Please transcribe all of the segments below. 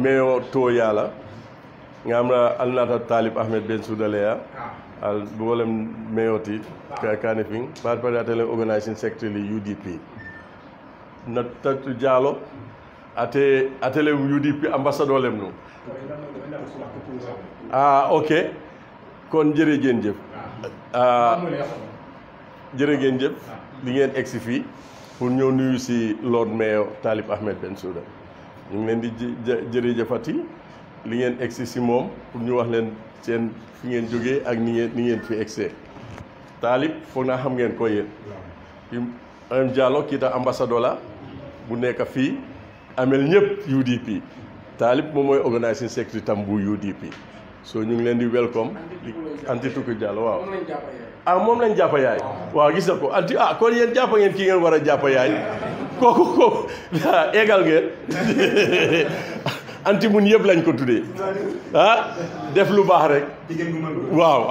meyo to yala ngamra alnata Talib Ahmed Bensouda al bolem meyoti kane fin par atele organizing secretary UDP na tatu Diallo atele UDP ambassadeur lem no ok kon jërëjëf jërëjëf li ngeen egsi fii pour ñëw nuyu si Lord Mayor Talib Ahmed Bensouda ñu ngi leen di jërëjëfati li ngeen egsi si moom pour ñu wax leen seen fi ngeen jógee ak ni ngeen fi egsee Talib foog naa xam ngeen ko yéen am Diallo kii ta ambassadeur la bu nekk fii amel ñëpp UDP Talib moom mooy organizing secretary tam bu UDP so ñu ngi leen di welcome anti Tuku Diallo waaw moom lañ jàppa yaay waaw gis na ko kon yéen jàppa ngeen kii ngeen war a jàppa yaay kooku égal ngeen anti mun yëpp lañ ko tuddee def lu baax rek waaw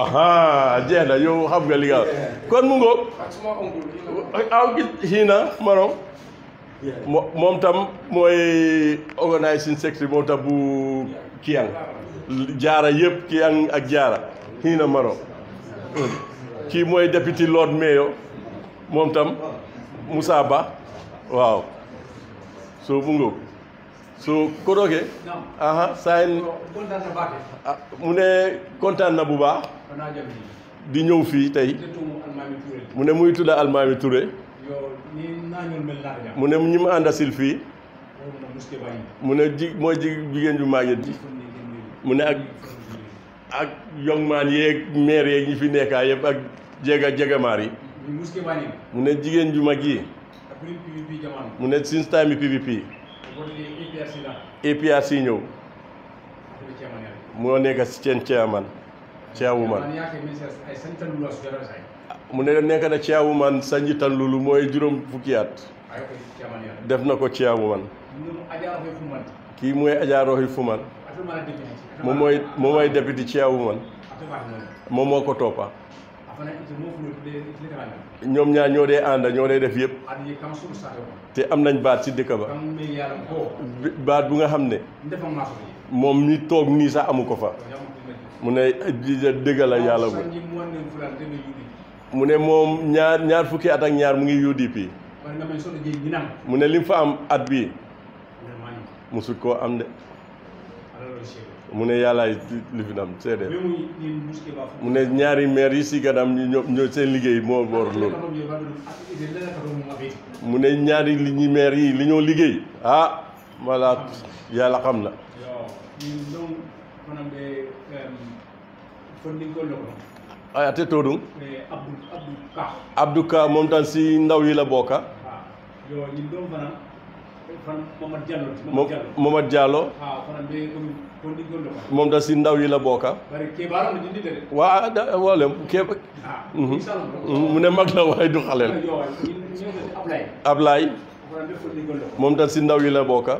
jeex na yow xam nga li nga kon mu ngoog gis xiina maro moom tam mooy organizing secretary moom tam bu Kiyang jaara yëpp Kiyang ak jaara xiina maro kii mooy député Lord Mayor moom tam Moussa Ba waaw so mu ngoog so kodoke sayen mu ne kontaan na bu baax di ñëw fii tey mu ne muy tudda Almami Touré mu ne ñi ma àndasil fii mu ne mooy jigéen ju màgget ji mu ne ak young man yeeg maire yeeg ñi fi nekkaa yëpp ak jegamaar yi mu ne jigéen ju mag yi mu ne since time PPP APRC ñëw moo nekk si seen chairwoman mu ne nekk na chairwoman sa njiital loolu mooy juróom fukki at def na ko chairwoman kii mooy Adja Rohi Fuman moom mooy député chairwoman moom moo ko toppa ñoom ñaar ñoo dee ànda ñoo dee def yëpp te am nañ baat ci dëkk ba baat bu nga xam ne moom mi toog nii sax amu ko fa mu ne dëgg la yàlla bu mu ne moom ñaar fukki at ak ñaar mu ngi UDP mu ne lim fa am at bii musut koo am de mu ne yàllaay li fi nam seede mu ne ñaari maire yi si ganam ñoo seen liggéey moo boor loolu mu ne ñaari ñi maire yi li ñoo liggéey walla yàlla xam na ate toodum Abdou Ka moom tan si ndaw yi la bokka Momad Diallo moom da si ndaw yi la bokka waa wala mu ne mag la waaye du xaleel Ablaye moom da si ndaw yi la bokka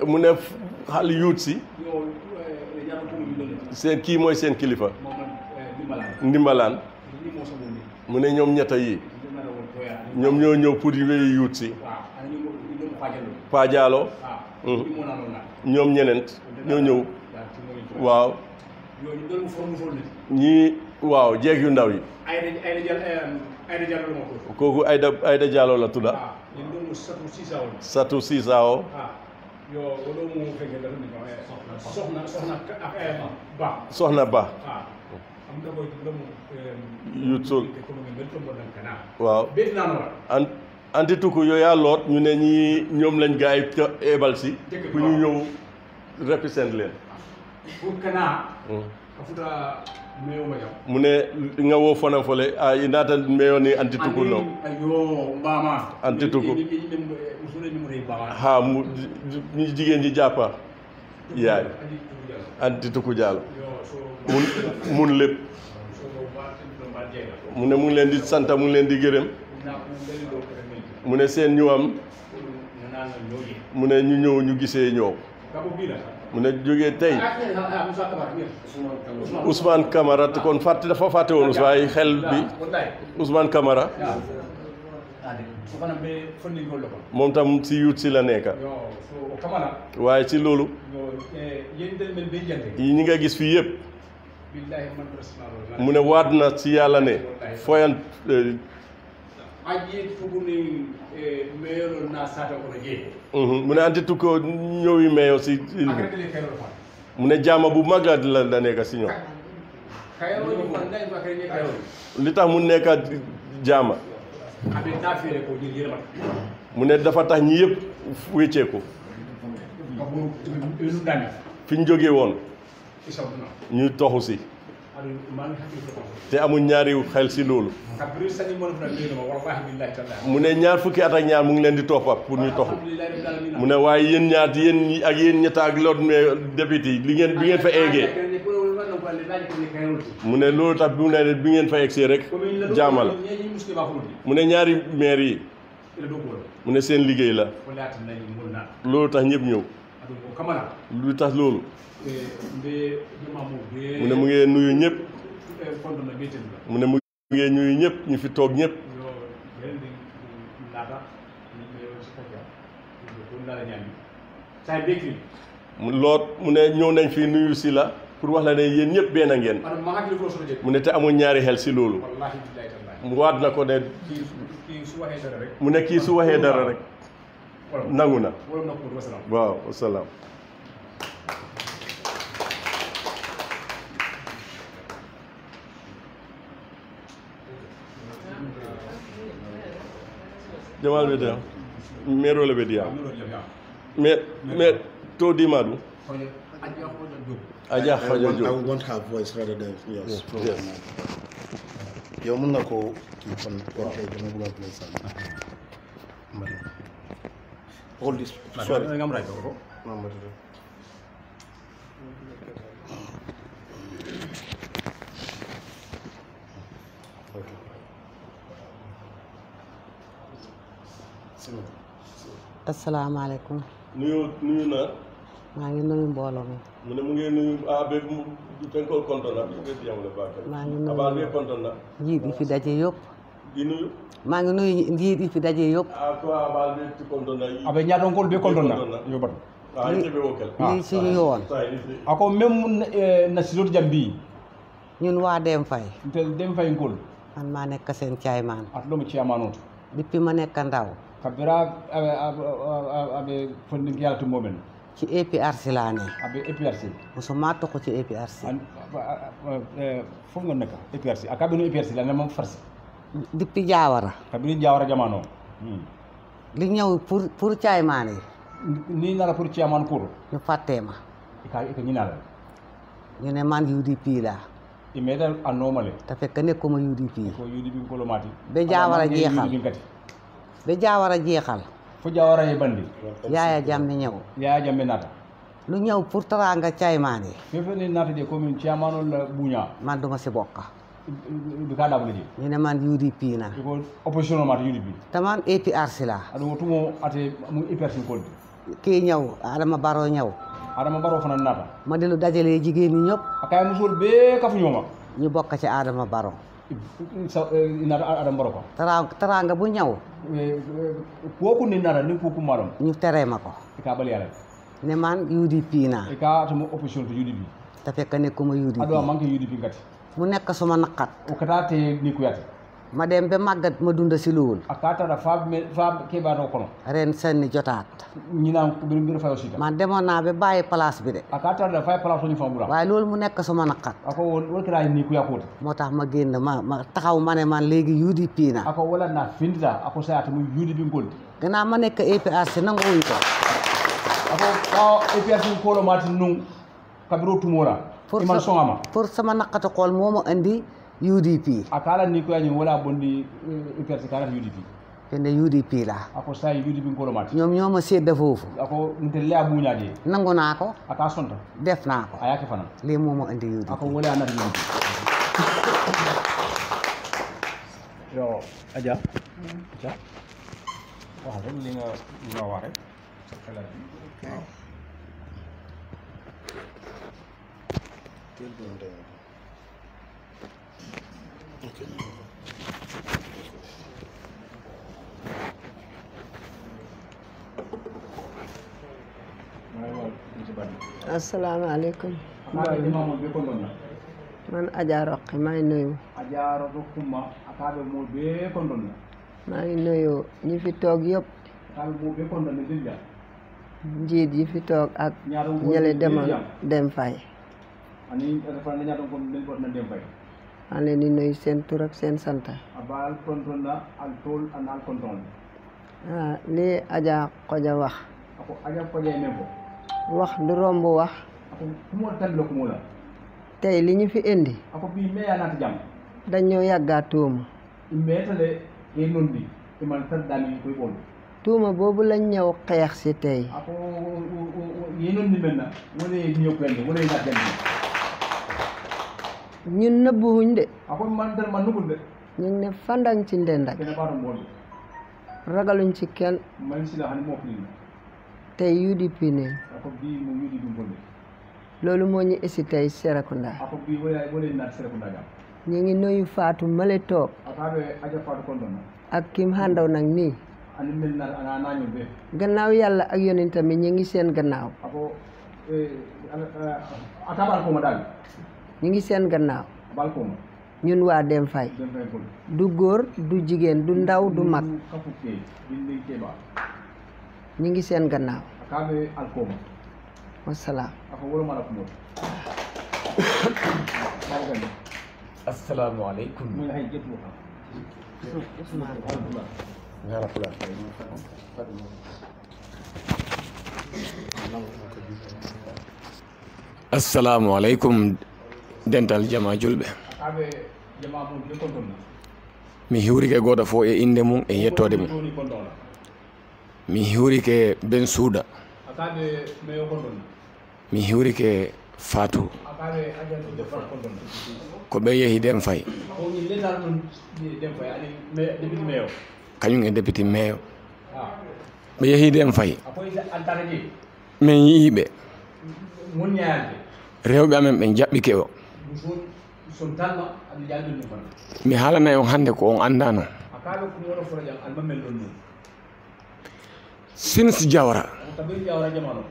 mu ne xal yuut si seen kii mooy seen kilifa ndimbalaan mu ne ñoom ñetta yi ñoom ñoo ñëw pour wéy yuut si Pa Diallo ñoom ñeneent ñoo ñëw waaw ñii waaw jeeg yu ndaw yi kooku Aïda Diallo la tudda Satu Sisao soxna Ba yuut sol waaw anti Tuku yooyaa loot ñu ne ñi ñoom lañ gaay ebal si bu ñu ñëw represent leen mu ne nga woo fana fole i naata meyo ni anti Tuku no anti Tuku mu ñu jigéen ji jàppa yaay anti Tuku Diallo mun lépp mu ne mu ngi leen di sant mu ngi leen di gërëm mu ne seen ñëwam mu ne ñu ñëw ñu gisee ñëw mu ne jógee tey Ousmane Camara kon dafa fàtte woon waaye xel bi Ousmane Camara moom tam si youth si la nekka waaye ci loolu yi ñi nga gis fii yëpp mu ne waat na ci yàlla ne foyan mu ne anti tukko ñëwi meyo si mu ne jaama bu mag la nekka si ñoom li tax mu nekka jaama mu ne dafa tax ñi yëpp wécceeku fi ñu jógee woon ñu toxu si te amul ñaari xel si loolu mu ne ñaar fukki at ak ñaar mu ngi leen di toppa pour ñu toxu mu ne waaye yéen ñaar yéen ak yéen ñetta ak lot mais député yi bi ngeen fa eggee mu ne loolu tax bi mu ne bi ngeen fa egsee rek jaama la mu ne ñaari maire yi mu ne seen liggéey la loolu tax ñëpp ñëw lu tax loolu mu ne mu ngee nuyu ñëpp mu ne mu ngee nuyu ñëpp ñu fi toog ñëpp loot mu ne ñëw nañ fi nuyu si la pour wax la ne yéen ñëpp benn ngeen mu ne te amul ñaari xel si loolu mu waat na ko ne mu ne kii su waxee dara rek nangu na waaw wasalaam jamal ɓe deya maire ɓe diya mais to dimadu aja hoja I want her voice rather than yours. Yes. Yow mën nga ko kii kon okay dama bëgg a play sam. Hold this. Sorry. I'm right. Number asalaamaaleykum. nuyu na. maa ngi nuyu mbooloo mi. mu ne mu ngi nuyu be fenkol kontona ɓe diyamle bakal maa ngi nuyu abal ɓe kontona njiit yi fi daje yëpp. di nuyu maa ngi nuyu njiit yi fi daje yëpp. ko abal ɓe ti kontona aɓe ñaatonkol ɓe kontonna yoɓat ɓe wokel lii suñu yoon. ako même na silot jam mbi ñun waa Dem Fay. Dem Fay ngol man maa nekk seen caaymaan. atlomo ciyamanoto depuis ma nekk ndaw. kabira aɓe fondinki yalatu momen ci APRC laa ne. aɓe APRC musuma toxu ci APRC. fof ngon nekka APRC a kaɓeno APRC la nemam farsi depuis Jaawara. kabini jawara jamano li ñëw pour caaymaan yi. ni nara pour ciyaman kour ñu fàttee ma. ika ñinala ñu ne man UDP laa. i meeda a nomale te fekk nekkuma UDP. ko UDP kolomati ba Jaawara jeexal kati ba Jaawara jeexal. fo jawara e bandi Yaaya Jammeh ñëw. Yaya Jammeh nata lu ñëw pour teraanga caaymaan yi. fefe ni nata de commune ciyamanol la buña man duma si bokk. ɓe ka ɗaɓole je ñu ne man UDP na. ko opposition mata UDP te man APRC la. aɗum tumo ate mu hypersin kolde kii ñëw Adama Barrow ñëw. adama Barrow fana nata ma di lu dajalee jigéen ñi ñëpp. a kay musol ɓe kafu ñoma ñu bokk ci Adama Barrow. nata Adama Barrow ko teraanga bu ñëw. koku ni nata ni koku maɗom ñu tere ma ko. e ka ɓali yala ne man UDP na. e ka tomo opposition to UDP te fekk nekkuma UDP. aɗo a manque UDP gati mu nekk suma naqat. o kata te ni kuyate ma dem ba màggat ma dunda si lool. a ka tara fa keɓato kono ren senni jotaat. ñina mbir fayo sita man demoon naa ba bàyyi place bi de. a ka tara fay place oñi fam ɓura waaye loolu mu nekk suma naqat. ako wol kata ni kuya kote moo tax ma génn ma taxaw ma ne man léegi UDP na. ako wala na findita ako sayata mu UDP ngolde gannaaw ma nekk APRC nanguwuñ ko. ako APRC kolo mati nung kabiro tumora iman songama pour sama naqatu xool moo ma indi UDP. a kala ni ko yañi wala bondi APRC kala UDP kende UDP la. ako say UDP kolo mati ñoom ñoo ma sédda foofu. ako nte lea buñaje nangu naa ko. aka sonta def naa ko. a yake fana lii moo ma indi UDP. ako wala anata UDP yo aja aja wax rek li nga wax rek waaw Okay. assalamu alaikum akaɓe jama ɓe kon ɗon man Adja Roqi maa ngi nuyu Adja Roqi Kumba akaɓe mo ɓe kon ɗon maa ngi nuyu ñi fi toog yëpp akaɓe mo ɓe kon ɗon ne dilja njiit yi fi toog ak ñële demoon dem fay ani refana ñaton kon den botna dem fay maa leen di nuyu seen tur ak seen sant abal kontonna al tol anal konton lii Adja Koja wax ako Adja Koja men ko wax du romb wax ako kumo tablo kumo la tey li ñu fi indi ako bi meya naata jam dañoo yàggaa tuuma metale e nondi e man taddami koy bon tuuma boobu lañ ñëw xeex si tey ako ye nondi menna wone ñëw pende wone na dem ñun nëbbuwuñ de ako man dar man nugul de ñu ngi ne fandang ci ndendak kene baato mbol ragaluñ ci kenn man sila hani mo fi tey UDP ne ako bi mo yudi dum bolle loolu moo ñu isi tey Serekunda ako bi wole na Serekunda jam ñu ngi nuyu Fatou Male toog akaɓe Adja Fatou kon ɗon ak Kim Handaw nag nii ani mel na nañu be gannaaw yàlla ak yonent mi ñu ngi seen gannaaw ako ata balkoma dal ñu ngi seen gannaaw balkoma ñun waa Dem Fay bol du góor du jigéen du ndaw du mag kafu ke bindi keba ñu ngi seen gannaaw akaɓe alkoma wasalaam ako wolo mala ko mo assalamu alaikum mo hay jettu ngara pula assalamu alaikum dental jama julɓe akaɓe jama mo be kon ɗon mi hiwrike goto fo e inde mum e yettode mum toni kon ɗon mi hiwrike ben suuda akaɓe meyo kon ɗon mi hiwrike fatou akaɓe Adja Fatou kon ɗon ko ɓe yeehi Dem Fay ko ni letar ɗum dem fay ani député meyo kañum e député meyo ɓe yeehi Dem Fay akoy altaraji min yiiɓe mon ñaande rewɓe amen ɓe jaɓɓike o son talma aɗa jalɗum ɗum fan mi haalanayi on hannde ko on anndano akaɓe ko moɗo fota jam almamel ɗon ɗum Sins Jawara taɓe jawra jamano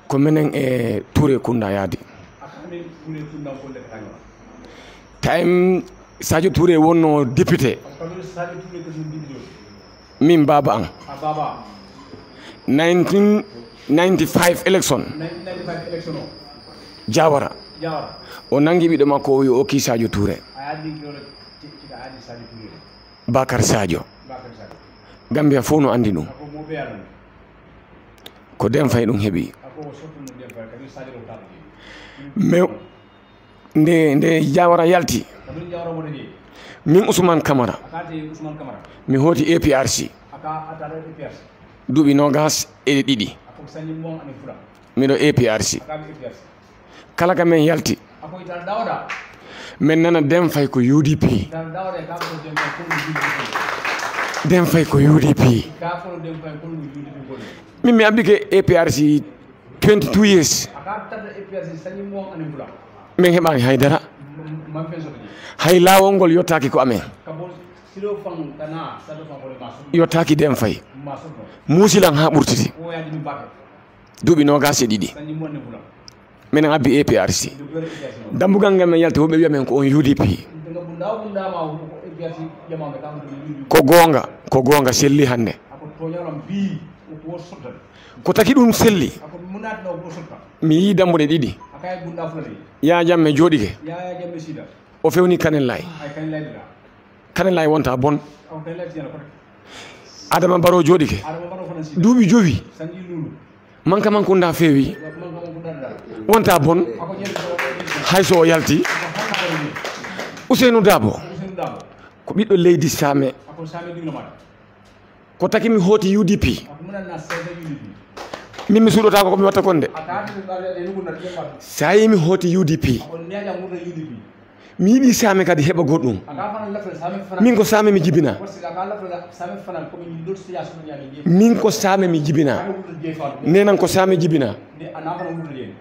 ko minen e Touré Kunda yaadi akamin kule fundan folle ka kañora time Sadio Touré wonno député kamin sali tule ko ɗum ɗiɗi min baba an a baba 1995 élection 1995 élection o Jawara jawara o nangi ɓiɗo makko o yo okki Sadio Touré a addi ɗoɗo cika addi sali tule Bakar Sadio bakar sali Gambia fof no andi ɗum ako mo ɓeyano ko Dem Fay ɗum heeɓi ako sottuno dem fay kamin sali ɗo taɗo mais nde Jawara yalti kamin jawra moɗo ni min Ousmane Camara akati Ousmane Camara mi hooti APRC aka atata EPS duuɓi nogas e ɗiɗi ako sañi mon ani fula miɗo APRC akaɓe EPS kala ka men yalti ako itara dawɗa min nana Dem Fay ko UDP itara dawɗa ka ko dem fay kono juɗi Dem Fay ko UDP ka ko dem fay kono juɗi ko min mi abbike APRC 22 years aka tata EPS sañi mon ani fula min heɓani haydara man fen soto ji hay laawol ngol yottaki ko amen kabo silo fan kana sado fan ko ma soto yottaki Dem Fay ma soto muusilan ha ɓurtiti o yadi mi bakke duuɓi nogas e ɗiɗi sañi mon ani fula minen abbi APRC do gore EPS no dambugal ngal men yalti woɓe wiya men ko on UDP daga bunda ma EPS jama be kam to ko gonga selli hande ako to nyalam bi ko sotta ko taki ɗum selli ako munat no ko sotta mi yi dambuɗe ɗiɗi akay bunda fulani ya jamme jooɗike ya jamme sida o fewni Kanellay ay kan layda Kanellay wonta bon on kan layda ko Adama Barrow jooɗike adama baro fana sida duuɓi jowi sanji lulu manka mankunda feewi man ko danda wonta bon ako jeri ko hay so o yalti Ousseynou Dabo Ousseynou Dabo ko ɓiɗɗo leydi Same ako same digno mata ko taki mi hooti UDP ako munana seda yulidi min mi suuɗota ko mi watta kon de akati e nuguna temba sa yi mi hooti UDP ako neja ngurda UDP mi yiɗi Same kadi heɓa goɗɗum aka fana lafre same fana min ko Same mi jibina wasi aka lafre same fana ko min dot siya so nyaami je min ko Same mi jibina ako ngurda je fa nenan ko Same jibina ne ana fana ngurda je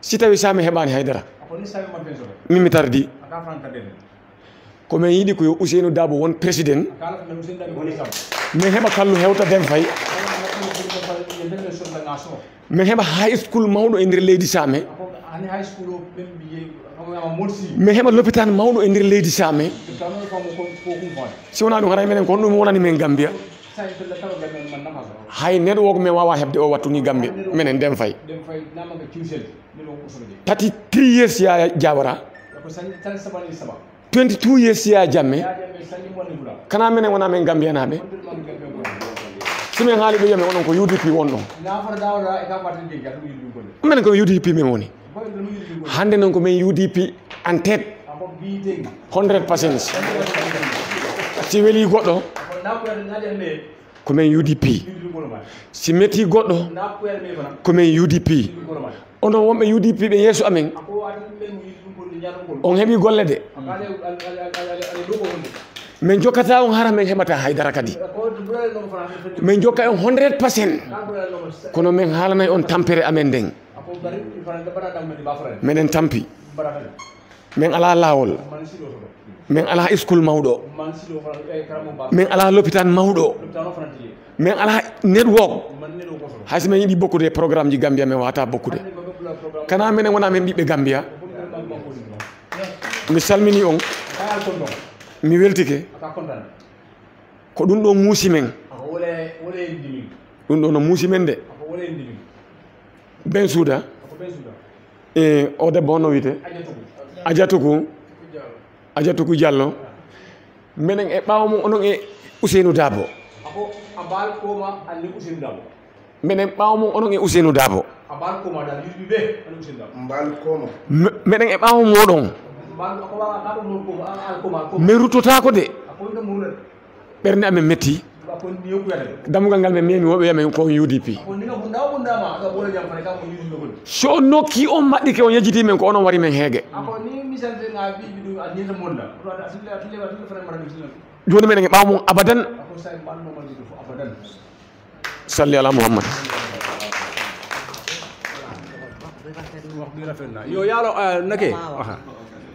si tawi Same heɓani haydara ako ni same man fen so min mi tardi aka fana tadde komin yiɗi ko yo Ousseynou Dabo won président aka lafre Ousseynou Dabo woni sam min heɓa kallu hewta Dem Fay min heɓa high school mawɗo e nder leydi Same ako ani high school o ɓen ɓiye ama molsi min heɓa l'hôpital mawɗo e nder leydi Same tano famo ko kum fone si wona ɗum haray minen kon ɗum wonani men Gambia sai tella tawa gamen man nama hay neɗo ko min wawa heɓde o wattu ni Gambia minen Dem Faye dem fay namanga kiusel mino ko sobe 33 years ya Jawara ko san tan sabani saba 22 years ya Jammeh ya dem sanni mo ni bula kana minen wona men Gambia naɓe simin haali ɓe wiyamen onon ko UDP wonɗon na fara dawra e ka parti de gadu yidum golle minen ko UDP min woni boy dum yidum golle hande noon ko min UDP en tête ako bi deg 100% si weeli goɗɗo ko na ko na de me ko min UDP yidum golle ma si metti goɗɗo na ko me bana ko min UDP yidum golle ma onon wonɓe UDP ɓe yeeso amen ako adi men yidum golle nyaado golle on heeɓi golle de akale ale do ko wonde min jokkata on hara min heɓata haydara kadi ko dubral no fana min jokka on 100% dubral no kono min haalanay on tampere amen nden ako bari fana da bara dam men ba fara minen tampi bara fara min ala lawol man silo so min ala school mawɗo man silo fana e karamo ba min ala l'hôpital mawɗo tano fana tiye min ala network man ne do ko so hayso min yiiɗi bokkude programme ji Gambia min wawata bokkude ne ko bla programme kana minen wona min ɓiɓɓe Gambia ko ko ko mi salmini on kala ko do mi weltike aka kontan ko ɗum ɗo muusi men ako wole ndimi ɗum ɗo no muusi men de ako wole ndimi ben suuda ako be suda e o debbo on no wiyete Ajatuku Diallo minen e ɓaawo mum onon e Ousseynou Dabo ako abal koma ali usin dabo minen ɓaawo mum onon e Ousseynou Dabo abal koma dal yirbi be ali usin dabo mbal koma minen e ɓaawo moɗon mbal ako wa ka do koma al koma min ruttotako de ako ndo murle ɓernde amen metti ako niyo ku yade dammugal ngal min memi woɓe wiyamen ko UDP ako ninga bunda ma ka bola jam fane ka mo yirbi gol so on nokki on maɗɗike on yejjiti men ko onon wari men heege ako ni misal de nga bi du a ninta modla to ada asile fane mara ni joni minen e ɓaawo mum abadan ako say man no mal fo abadan salli ala Muhammad wax bi rafet na yo yalo nake aha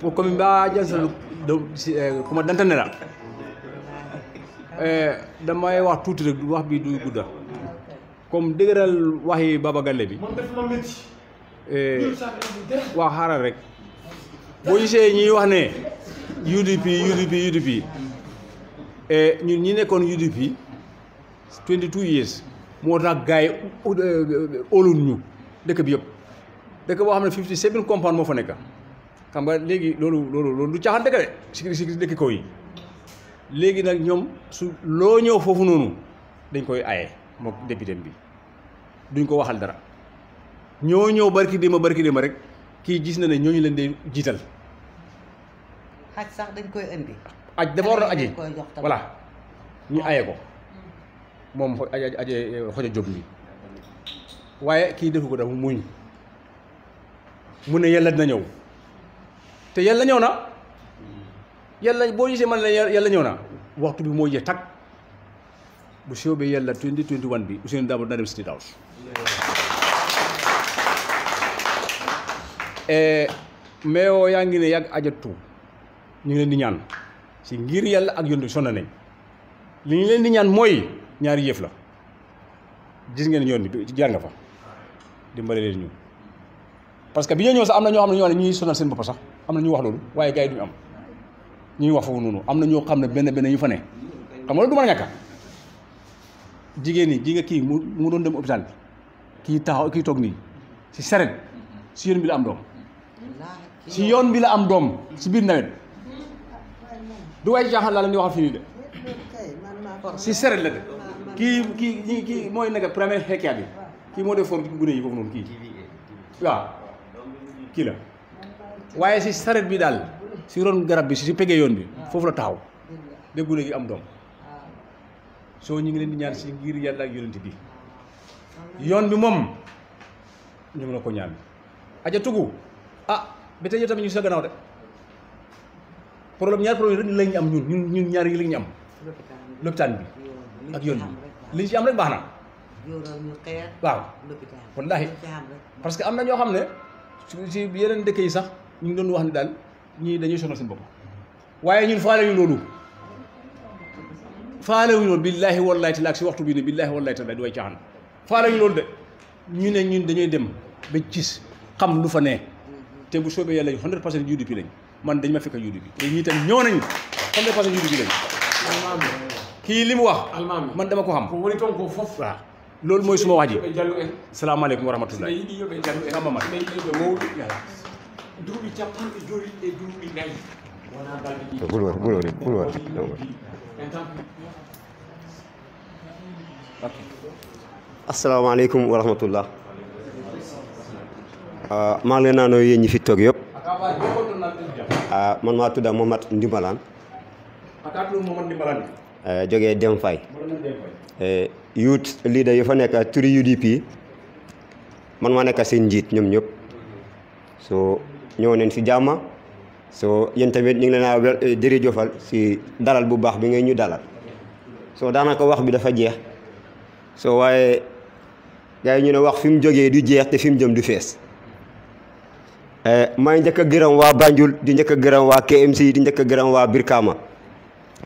ko komi ba jansal do kuma dantane la damay wax tuuti rek wax bi du gudda comme dëgëral waxi Baba Galle bi wax xaaral rek boo gisee ñuy wax ne UDP ñun ñi nekkoon UDP 22 years moo tax gars yi óolun ñu dëkk bi yëpp dëkk boo xam ne 57 compound moo fa nekk xam nga léegi loolu du caaxaan dëkk de si dëkk kaw yi léegi nag ñoom su loo ñëw foofu noonu dañ koy aye moom député bi duñ ko waxal dara ñoo ñëw barki démba rek kii gis na ne ñooñu leen di jiital xaj sax dañ koy indi aj dafa war a aji koy jox tamit. voilà ñu aye ko moom aje xoja jóg bi waaye kii defu ko dafa muñ mu ne yàlla dina ñëw te yàlla ñëw na yàlla boo gisee man la yàlla ñëw na waxtu bi moo jeex tag bu soobee yàlla 2021 bi Ousseynou Dabo dina dem State House mais yoo yaa ngi ne yàgg ajatu ñu ngi leen di ñaan si ngir yàlla ak yonent bi sonn nañ li ñu leen di ñaan mooy ñaari yëf la gis ngeen yoon bi jaar nga fa dimbale leen ñu parce que bi ñoo ñëw sax am na ñoo xam ne ñoo ne ñuy sonal seen bopp sax am na ñu wax loolu waaye gars yi duñu am ñuy wax foofu noonu am na ñoo xam ne benn yu fa ne xam nga loolu du mën a ñàkk jigéen ñi ji nga kii mu doon dem hôpital bi kii taxaw kii toog nii si saret si yoon bi la am doom si yoon bi la am doom si biir nawet du way jaaxal laa leen di waxal fii nii de si saret la de kii mooy nekk premier hectare bi kii moo def forme gune yi foofu noonu kii waaw kii la waaye si saret bi daal si ron garab bi si pegee yoon bi foofu la taxaw de gune gi am doom soo ñu ngi leen di ñaan si ngir yàlla ak yonent bi yoon bi moom ñu ngi la ko ñaan aja tugu ba tey tamit ñu sa gannaaw de ñaari problème rek lañ am ñun ñaar yi lañ am lopitaan bi ak yoon bi liñ ci am rek baax na waaw wallaahi parce que am na ñoo xam ne si yeneen dëkk yi sax ñu ngi doon wax ne daal ñii dañuy sonal seen bopp waaye ñun faale ñu loolu billaahi wallaahi taala ak si waxtu bii ne billaahi wallaahi taala du way caaxaan faale ñu loolu de ñu ne ñun dañuy dem ba gis xam lu fa ne te bu soobee yàlla 100% UDP lañ man dañ ma fekk UDP te ñii tam ñëw nañ 100% UDP lañ kii li mu wax man dama ko xam waaw loolu mooy suma wax ji salaamaaleykum wa rahmatullah kamba man asalaamaaleykum wa rahmatullah maa ngi leen naa nooyu yéen ñi fi toog yëpp man maa tudda Mohamed Ndimbalaan jógee Dem Fay youth leader yu fa nekk turi UDP man maa nekk seen njiit ñoom ñëpp so ñëw neen si jàmma so yéen tamit ñu ngi leen a jërëjëfal si dalal bu baax bi ngay ñu dalal so daanaka wax bi dafa jeex so waaye gars yi ñu ne wax fi mu jógee du jeex te fi mu jëm du fees may njëkk a gërëm waa Banjul di njëkk a gërëm waa KMC di njëkk a gërëm waa Brikama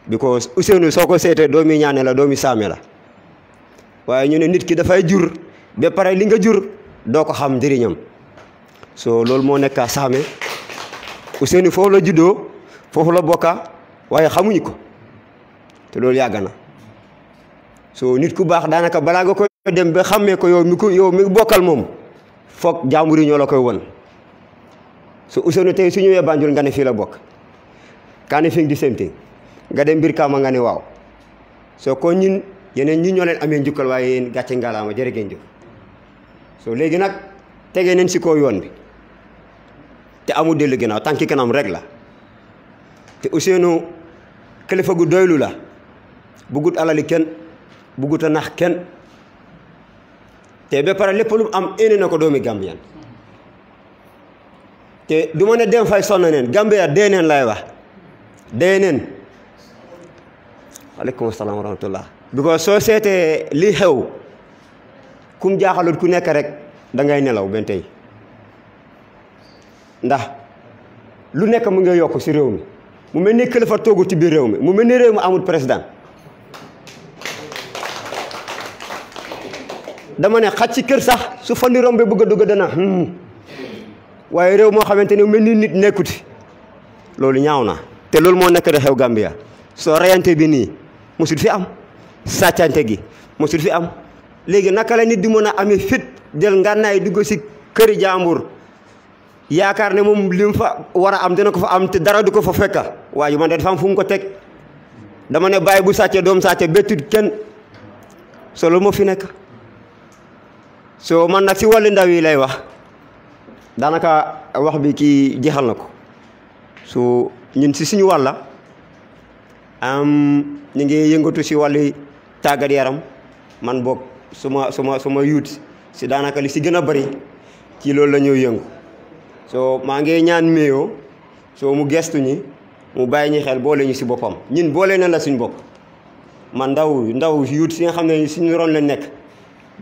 because Ousseynou soo ko seetee doomi ñaane la doomi saame la waaye ñu ne nit ki dafay jur ba pare li nga jur doo ko xam njëriñam so loolu moo nekk saame Ousseynou foofu la juddoo foofu la bokka waaye xamuñu ko te loolu yàgg na so nit ku baax daanaka balaa nga koy dem ba xàmmee ko yow mi bokkal moom foog jàmbur yi ñoo la koy won so Ousseynou tey su ñëwee Banjul nga ne fii la bokk kaani fi di same thing nga dem Brikama nga ne waaw so kon ñun yeneen ñi ñoo leen amee njukkal waaye yéen gàcce ngalaama jërë ngeen jëf so léegi nag tegee nañ si kaw yoon bi te amul dellu ginnaaw tànki kanam rek la te Ousseynou kilifa gu doylu la buggut alali kenn buggut a nax kenn te ba pare lépp lu mu am éene na ko doomi Gambian te du ma ne Dem Fay sonn neen Gambia dee neen lay wax dee neen aleykum salaam wa rahmatullah because soo seetee li xew kum jaaxalut ku nekk rek da ngay nelaw benn tey ndax lu nekk mu ngi yokk si réew mi mu mel ni kilifa toogu ci biir réew mi mu mel ni réew mi amul président dama ne xaj ci kër sax su fa ni rombe bëgg a dugg dana waaye réew moo xamante ne mel ni nit nekkuti loolu ñaaw na te loolu moo nekk de xew Gambia soo reyante bi nii musul fi am sàccante gi musul fi am léegi naka la nit di mën a amee fit jël ngànnaay dugg si këri jàmbur yaakaar ne moom li mu fa war a am dina ko fa am te dara du ko fa fekka waaye man de dafa am fu mu ko teg dama ne bàyyi bu sàccee doom sàccee bettut kenn so loolu moo fi nekk so man nag si wàllu ndaw yi lay wax daanaka wax bi kii jeexal na ko so ñun si suñu wàlla ñu ngi yëngatu si wàllu tàggat yaram man boog suma yuut si daanaka li si gën a bari ci loolu la ñuy yëngu so maa ngi ñaan méyoo so mu gestu ñi mu bàyyi ñi xel boole ñu si boppam ñun boole na la suñ bopp man ndaw yuut si nga xam ne suñu ron lañ nekk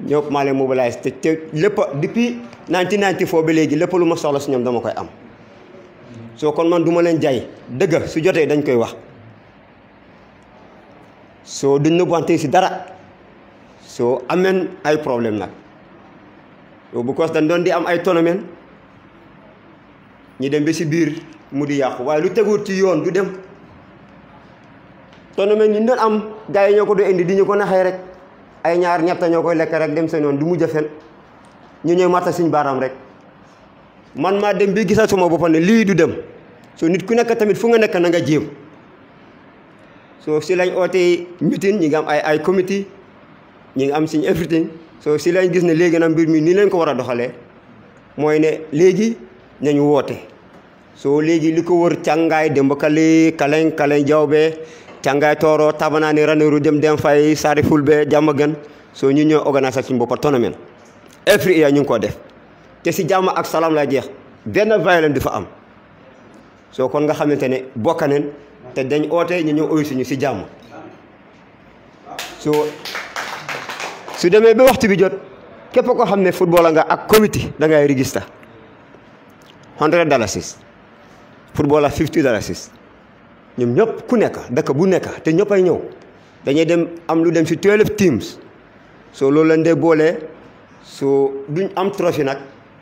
ñëpp maa leen mobilise te lépp depuis 1994 ba léegi lépp lu ma soxla si ñoom dama koy am soo kon man du ma leen jaay dëgg su jotee dañ koy wax soo duñ nëbbante si dara soo ameen ay problème nag yow bu cause dañ doon di am ay tournament ñi dem ba si biir mu di yàqu waaye lu teguut ci yoon du dem tournament ñi doon am gars yi ñoo ko doon indi di ñu ko naxee rek ay ñaar ñetta ñoo koy lekk rek dem seen yoon du mujj a fen ñu ñëw matta suñ baaraam rek man maa dem bi gisal sama boppam ne lii du dem soo nit ku nekk tamit fu nga nekk na nga jéem soo si lañ ootee meeting ñi ngi am ay committee ñi ngi am suñ everything soo si lañ gis ne léegi nag mbir mi nii leen ko war a doxalee mooy ne léegi nañu woote soo léegi li ko wër càngaay Demba Kaleñ Jawbe càngaay Tooro Tabanaani Ranérou Dem Fay Sari Fulbe Diamaguène soo ñu ñëw organiser ak suñu boppa tournament every year ñu ngi ko def te si jàmm ak salaam la jeex benn violence du fa am soo kon nga xamante ne bokk nañ te dañ oote ñu ñëw oyu suñu si jàmm soo su demee ba waxtu bi jot képp ko xam ne football nga ak comité da ngay register $100 football ak $50 ñoom ñëpp ku nekk dëkk bu nekk te ñëpp ay ñëw dañuy dem am lu dem si 12 teams soo loolu lañ dee boolee so duñ am trophée nag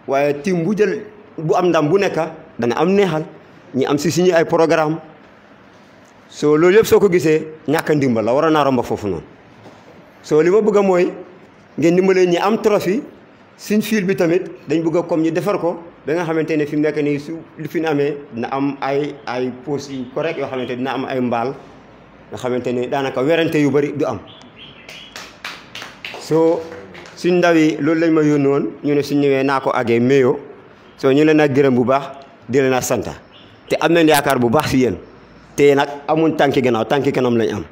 waaye team bu jël bu am ndam bu nekk dana am neexal ñi am si suñu ay programme so loolu yëpp soo ko gisee ñàkk a ndimbal la waroon naa romb foofu noonu so li ma bëgg a mooy ngeen dimbalee ñi am trophée suñ fiil bi tamit dañ bëgg a comme ñu defar ko ba nga xamante ne fi mu nekk nii su li fi amee dina am ay pause yi correct yoo xamante dina am ay mbaal nga xamante ne daanaka werante yu bëri du am so suñ ndaw yi loolu lañ ma yónni woon ñu ne suñ ñëwee naa ko agee mayo so ñu leen a gërëm bu baax di leen a sant te am nañ yaakaar bu baax si yéen te nag amuñ tànki gannaaw tànki kanam lañ am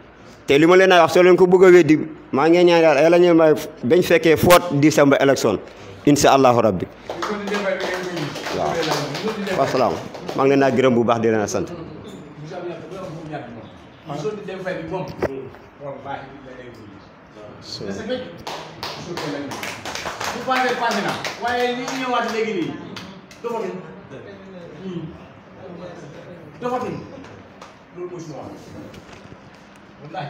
te li ma leen a wax soo leen ko bëgg a weddi maa ngi ñaan yàlla ñu may bañ fekkee 4 décembre élection insha allahu rabbi waaw wasalaam maa ngi leen a gërëm bu baax di leen a sant bu passé na waaye li ñëwaat léegi nii dofatin loolu mooy suma wax wallahi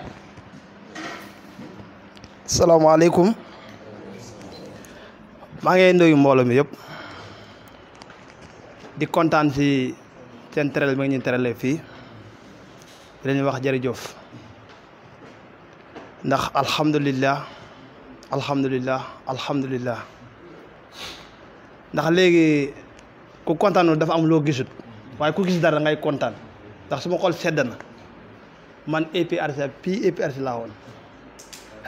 salaamaaleykum maa ngi nuyu mbooloo mi yëpp di kontaan si seen teral bi nga ñu terale fii di leen wax jërëjëf ndax alhamdulillah ndax léegi ku kontaanul dafa am loo gisut waaye ku gis dara ngay kontaan ndax suma xol sedd na man APRC laa woon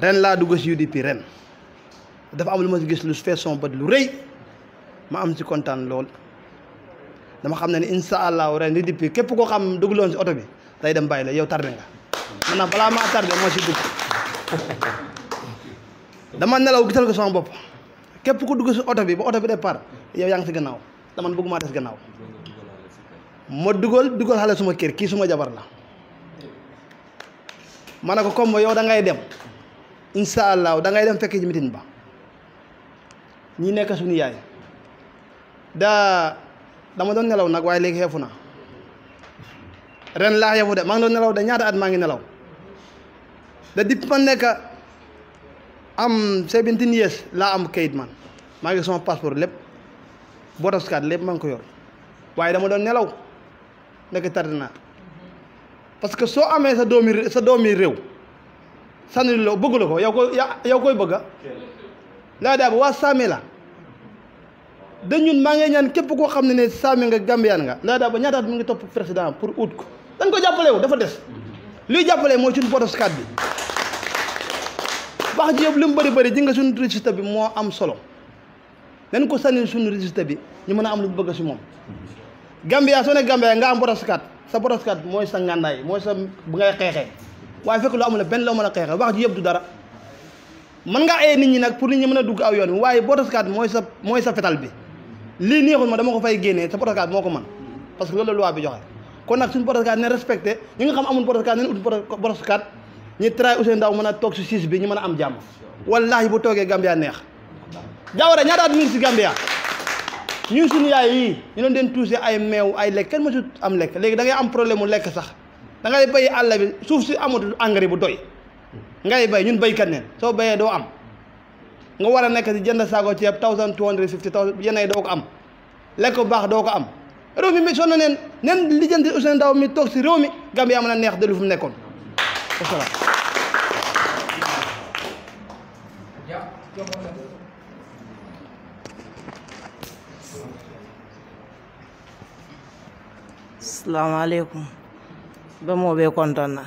ren laa dugg si UDP ren dafa am lu ma si gis lu fees son bët lu rëy ma am si kontaan lool dama xam ne ni insha allahu ren UDP képp koo xam dugloon si oto bi day dem bàyyi la yow tardé nga maanaam balaa maa tardé moo si dugg dama nelaw gisal ko sama bopp képp ku dugg si oto bi ba oto bi départ yow yaa ngi si gannaaw dama bëgg maa des gannaaw ma dugal xale suma kër kii suma jabar la ma ne ko comme yow da ngay dem insha allah da ngay dem fekk ci mitin ba ñi nekk suñu yaay dama doon nelaw nag waaye léegi xeefu na ren laa xeefu de maa ngi doon nelaw de ñaata at maa ngi nelaw da dip ma nekk am 17 years laa am kayit man maa ngi sama passeport lépp voter card lépp maa ngi ko yor waaye dama doon nelaw nekk tardé naa parce que soo amee sa doomi réew sànni loo bëgg la ko yow koy bëgga laa daa ba waa saame la da ñun maa ngi ñaan képp koo xam ne saame nga Gambiyaan nga laa daa ba ñaataat mu ngi topp président pour ut ko dañ ko jàppale wu dafa des luy jàppale mooy suñu voter card bi wax ji yëpp lu mu bëri ji nga suñu registre bi moo am solo nañ ko sànni suñu registre bi ñu mën a am lu bëgg si moom Gambia soo ne Gambia nga am voter card sa voter card mooy sa ngàndaay mooy sa bu ngay xeexee waaye fekk lu amul benn loo mën a xeexee wax ji yëpp du dara mën nga ay nit ñi nag pour nit ñi mën a dugg aw yoon waaye voter card mooy sa fetal bi lii neexul ma dama ko fay génnee sa voter card moo ko mën parce que loolu la loi bi joxe kon nag suñu voter card ne respecté ñi nga xam amul voter card neen ut voter card ñi tray Ousainou Darboe mën a toog si siis bi ñu mën a am jàmm wallahi bu toogee Gambia neex Jawara ñaata at mi ngi si Gambia ñun suñu yaay yi ñu doon den tuuse ay meew ay lekk kenn mësut am lekk léegi da ngay am problème mu lekk sax da ngay béy àll bi suuf si amatul engrais bu doy ngay béy ñun béykat neen soo béyee doo am nga war a nekk si jënd saako ceeb 1250 yenn doo ko am lekk bu baax doo ko am réew mi sonn neen lijjanti Ousainou Darboe mi toog si réew mi Gambia mën a neex dellu fu mu nekkoon wasalaam. Assalamualaikum. Be mo be kontaan na.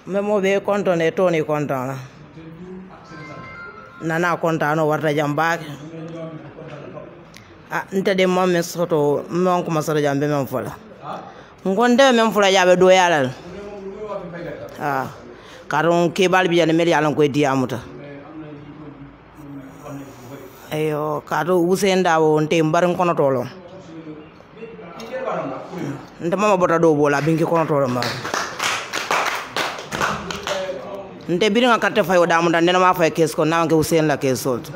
Me mo be kontaan e Tony kontaan na. Nana kontaan o warta jambaake. Nte de mamme soto mon ko masara jambe men fola. Ngonde men fola yabe do yalal. Karon ke balbi jane mel yalan koy diamuta. Ayo kato Ousainou Darboe nte mbarin kono tolo nte mama bota do bola binki kono tolo ma nte biri nga carte fayo damu dan nena ma fay kes ko na nga Ousainou la kes sot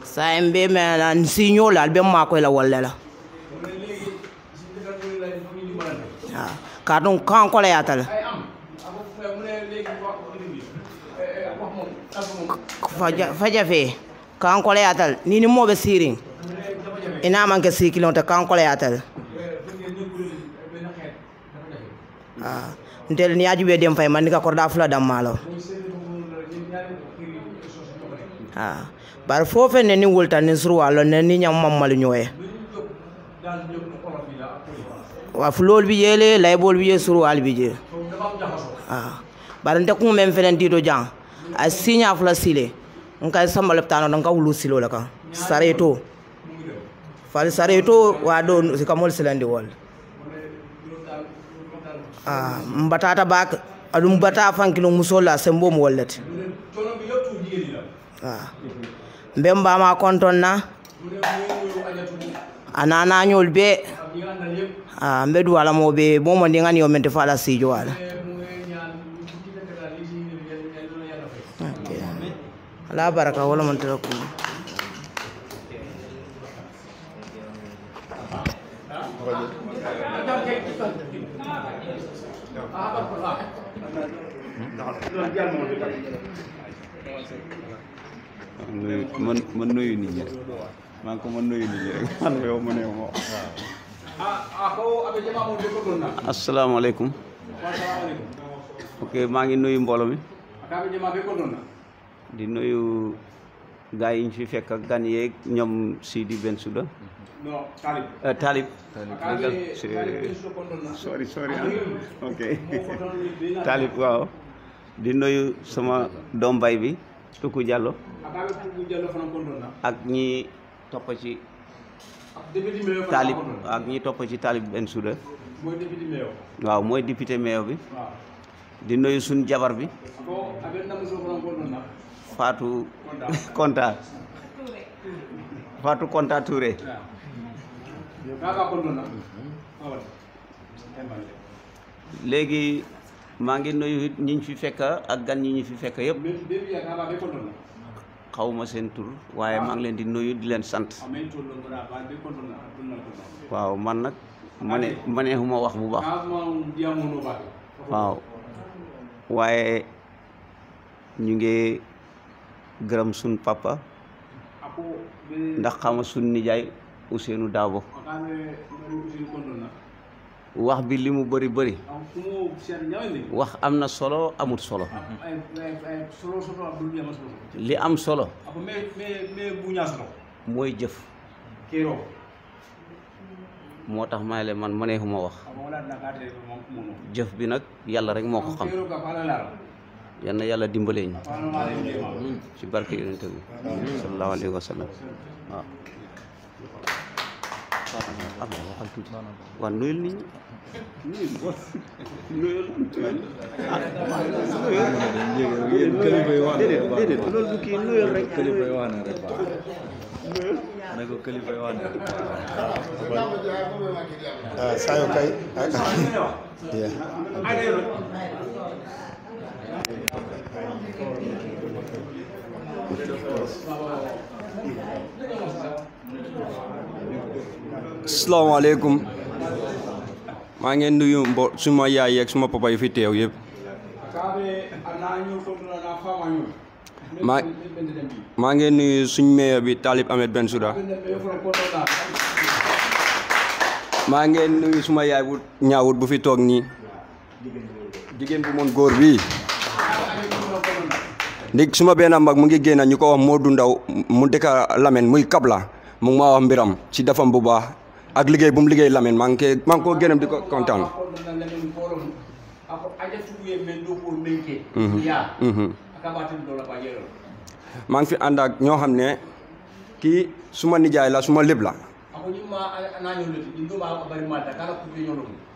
sa embe me na sinyo la be ma ko la walla la kato kan ko la yatala fajafe kankole yatal ni ni mobe siring ina manke sikilon ta kankole yatal ntel ni ajube dem fay man ni ka korda fula dam malo bar fofe ne ni wulta ni suru walo ne ni nyam mammal ñoye wa fulol bi yele laybol bi suru wal bi je bar nte ku men fenen tito jang a sinya fula sile nka sambal tano nka wulu silo la kan sareto fal sareto wa do sikamol silandi wol mbatata bak adum bata fankilo musola sembo mo wollete mbemba ma kontonna anana nyol be mbedu wala mo be momo ndi ngani o mente fala sijo wala ala baraka wala man taraku man nuyu nit ñi rek man ko man nuyu nit ñi rek man yow ma ne mo asalaamaaleykum ok maa ngi nuyu mbooloo mi di nuyu gaa yi ñu fi fekk ak gan yeeg ñoom Sidi Bensouda Talib sorry ok Talib waaw di nuyu sama doom bay bi Tuku Diallo ak ñi topp ci Talib ak ñi topp ci Talib Bensouda waaw mooy député maire bi di nuyu suñ jabar bi Fatou Konta Touré léegi maa ngi nuyu ñi fi fekk ak gan ñi fi fekk yëpp xawma seen tur waaye maa ngi leen di nuyu di leen sant waaw man nag maneexuma wax bu baax waaw waaye ñu ngi gërëm sun papa ndax xama sun nijaay Ousseynou Dabo wax bi li mu bëri wax am na solo amut solo li am solo mooy jëf moo tax may le man maneexuma wax jëf bi nag yàlla rek moo ko xam yal na yàlla dimbalee ñu ci barke yonent bi sallallahu alayhi wa sallam waaw waxal tuuti waaw nuyul nit ñi nuyul déedéet loolu du kii nuyul rek kilifa yi wax na rek ne ko kilifa yi wax na rek sayo kay asalaamaaleykum maa ngi nuyu suma yaay yeeg suma papa yi fi teew yëpp maa ngi nuyu suñ maire bi Talib Ahmed Bensouda maa ngi nuyu suma yaay bu ñaawut bu fi toog nii jigéen bu mon góor bi ndig suma benn mag mu ngi génn ñu ko wax Modou Ndaw mu dëkk Lamine muy Kabla mu ngi ma wax mbiram ci defam bu baax ak liggéey bu mu liggéey Lamine maa ngi ko gërëm di ko kontaan maa ngi fi ànd ak ñoo xam ne kii suma nijaay la suma léb la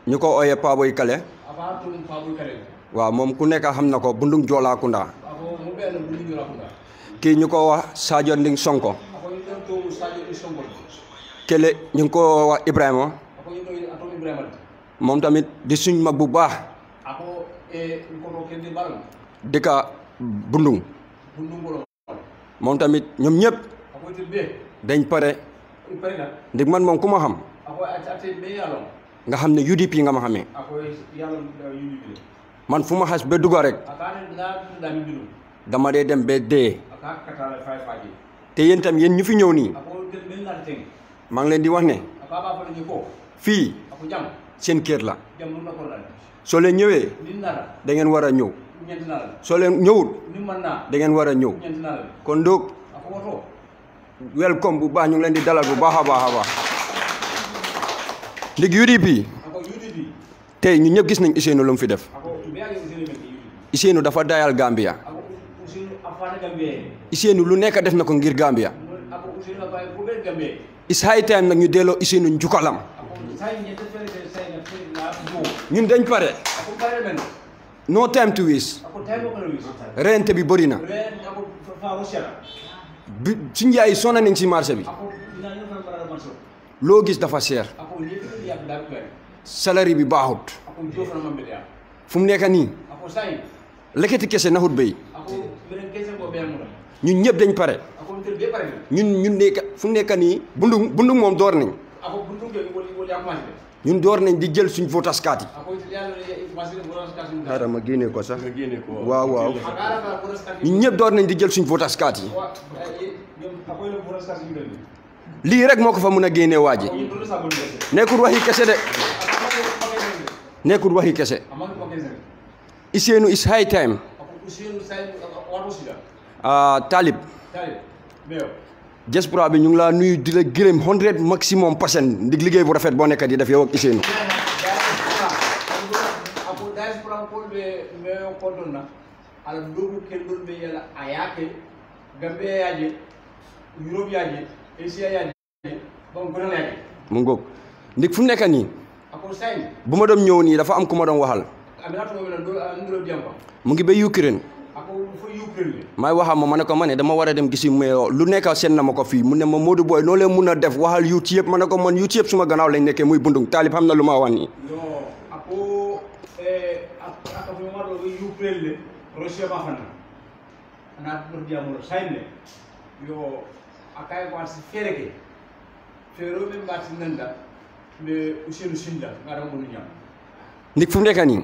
ñu ko ooyee Paboy Kale waaw moom ku nekk xam na ko Bundung Joolakunda kii ñu ko wax Sadio Nding Sonko kele ñu ngi ko wax Ibrahima moom tamit di suñ mag bu baax dëkka Bundung moom tamit ñoom ñëpp dañ pare ndig man moom ku ma xam nga xam ne UDP nga ma xamee man fu ma xas ba dugga rek dama dee dem ba dee te yéen tam yéen ñu fi ñëw nii maa ngi leen di wax ne fii seen kër la soo leen ñëwee da ngeen war a ñëw soo leen ñëwut da ngeen war a ñëw kon donc welcome bu baax ñu ngi leen di dalal bu baax a baax a baax ndig UDP tey ñu ñëpp gis nañ Ousseynou lu mu fi def Ousseynou dafa dayal Gambia Ousseynou lu nekk def na ko ngir Gambia it's high time nag ñu delloo Ousseynou njukalam ñun dañ pare no time to waste rente bi bëri na bi su njaay sonna nañ ci marché bi loo gis dafa seer salari bi baaxut fu mu nekk nii lekkati kese naxut béy ñun ñëpp dañ pare ñun nekk fu mu nekk nii bundung moom door nañ ñun door nañ di jël suñ votas card yi xaaral ma génne ko sax waaw ñun ñëpp door nañ di jël suñ votas card yi lii rek moo ko fa mun a génne waa ji nekkul waxi kese de nekkul waxi kese Ousseynou is high time Talib diaspora bi ñu ngi laa nuyu di la gërëm 100 maximum % ndig liggéey bu rafet boo nekk di def yow ak Ousseynou mu ngoog ndig fu mu nekk nii bu ma doon ñëw nii dafa am ku ma doon waxal mu ngi ba Ukraine may waxam ma ne ko ma ne dama war a dem gisi mais lu nekk seen na ma ko fii mu ne ma Modou Boy noo leen mun a def waxal youth yëpp ma ne ko man youth yëpp suma gannaaw lañ nekkee muy bundung Talib xam na lu ma wax nii ndik fu mu nekk nii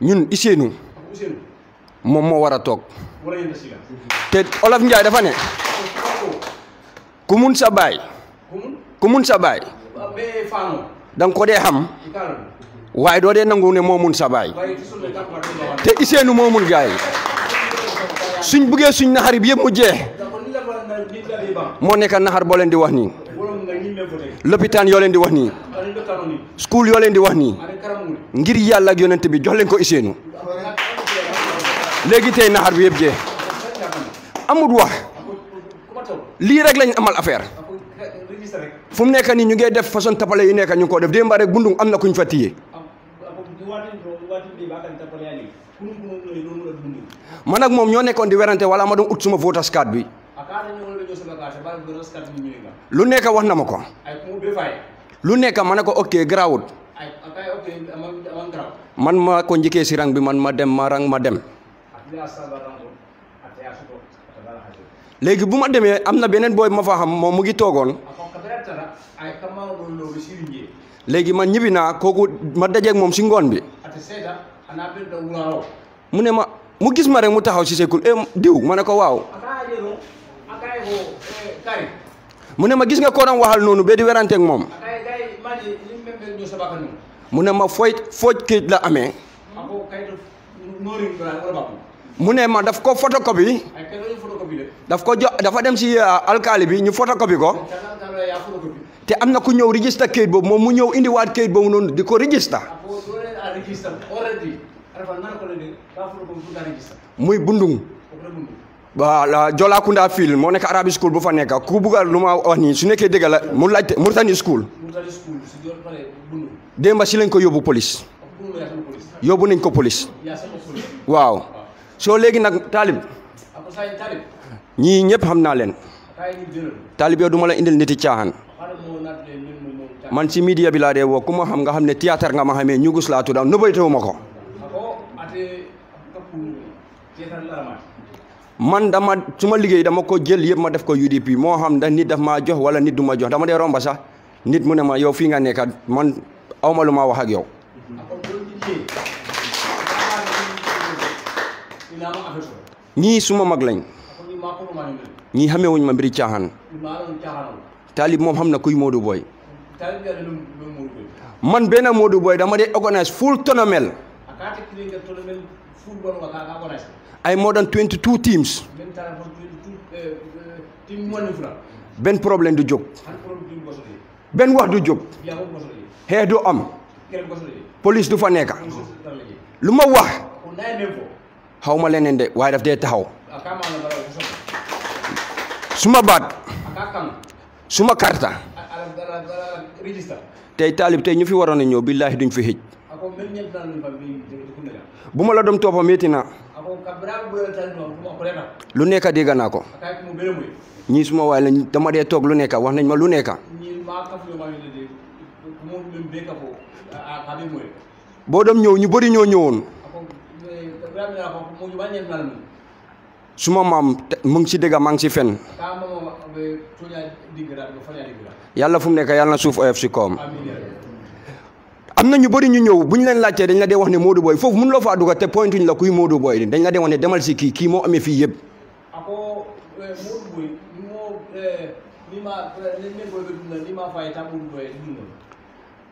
ñun Ousseynou moom moo war a toog te Olof Njaay dafa ne ku mun sa baay danga ko dee xam waaye doo dee nangu ne moo mun sa baay te Ousseynou moo mun gaay suñ buggee suñ naxar bi yëpp mu jeex moo nekk naxar boo leen di wax nii lopitaan yoo leen di wax nii school yoo leen di wax nii ngir yàlla ak yonent bi jox leen ko Ousseynou léegi tey naxar bi yëpp jeex amul wax lii rek lañ amal affaire fu mu nekk nii ñu ngi def façon tapale yu nekk ñu ngi ko def démb rek bundung am na kuñ fa téye man ak moom ñoo nekkoon di werante wala ma doon ut suma votas card bi lu nekk wax na ma ko lu nekk ma ne ko ok garaawut man ma ko njëkkee si rang bi man ma dem ma rang ma dem léegi bu ma demee am na beneen booy ma fa xam moom mu ngi toogoon léegi man ñibbi naa kooku ma dajeeg moom si ngoon bi mu ne ma mu gis ma rek mu taxaw si sekul diw ma ne ko waaw mu ne ma gis nga ko doon waxal noonu ba di weranteeg moom mu ne ma fooj këyit la amee mu ne ma daf ko photocopie daf ko jox dafa dem si alkaali bi ñu photocopie ko te am na ku ñëw register këyit boobu moom mu ñëw indiwaat këyit boobu noonu di ko register muy bundung waa Jolakunda Field moo nekk Arabic school bu fa nekk ku bugga lu ma wax nii su nekkee dëgg la mu laajte Murtani school démba si lañ ko yóbbu police yóbbu nañ ko police waaw soo léegi nag Talib ñii ñëpp xam naa leen Talib yow du ma la indil niti caaxaan man si media bi laa dee woo ku ma xam nga xam ne théâtre nga ma xamee ñugus laa tudda nëbaytewu ma ko man dama suma liggéey dama ko jël yëpp ma def ko UDP moo xam ndax nit daf maa jox wala nit du ma jox dama dee romba sax nit mu ne ma yow fii nga nekkat man awma lu ma wax ak yow ñii suma mag lañ ñii xamewuñ ma mbiri caaxaan Talib moom xam na kuy Modou Boy man benn Modou Boy dama dee organise full tournament ay more than 22 teams benn problème du jóg benn wax du jóg xeex du am police du fa nekka lu ma wax xaw ma leneen de waaye daf dee taxaw suma baat suma karta tey Talib tey ñu fi waroon a ñëw billaahi duñ fi xëj bu ma la doon toppa métti na lu nekk dégg naa ko ñii suma waay lañ dama dee toog lu nekk wax nañ ma lu nekk boo dem ñëw ñu bëri ñoo ñëwoon suma maam mu ngi ci dëgg maa ngi ci fen yàlla fu mu nekk yàlla na suuf oyof si kawam am na ñu bëri ñu ñëw bu ñu leen laajtee dañ la dee wax ne Modou Boy foofu mënu la faa dugga te pointuñ la kuy Modou Boy dañ la dee wax ne demal si kii moo amee fii yëpp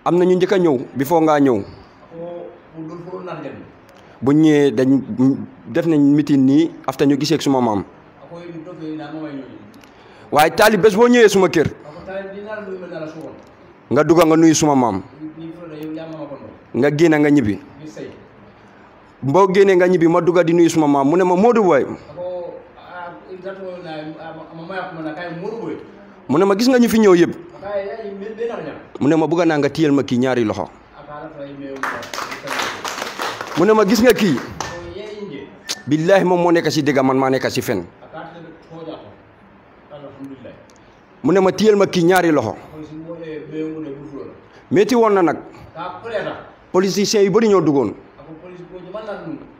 am na ñu njëkk a ñëw bi foo ngaa ñëw bu ñëwee dañ def nañ meeting nii after ñu gisee suma maam waaye Talib bés boo ñëwee suma kër nga dugga nga nuyu suma maam nga génne nga ñibbi boo génnee nga ñibbi ma dugga di nuyu suma maam mu ne ma Modou Boy mu ne ma gis nga ñu fi ñëw yëpp mu ne ma bëgg naa nga téyel ma kii ñaari loxo mu ne ma gis nga kii billaahi moom moo nekk si dëgg man maa nekk si fen mu ne ma téyel ma kii ñaari loxo metti woon na nag politiciens yu bëri ñoo duggoon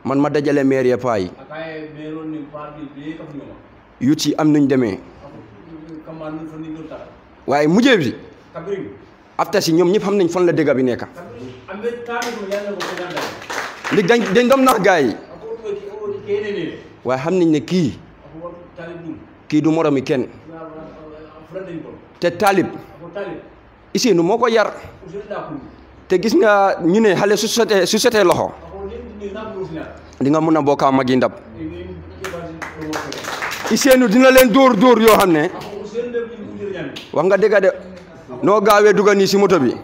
man ma dajale maire ya paa yi yut yi am nuñ demee waaye mujjee bi after si ñoom ñëpp xam nañ fan la dëgg bi nekk ndig dañ doon nax gars yi waaye xam nañ ne kii du moromi kenn te Talib Ousseynou moo ko yar te gis nga ñu ne xale su setee loxo di nga mën a bokk magi ndab Ousseynou dina leen dóor yoo xam ne wax nga dëgg de noo gaawee duga nii si moto bi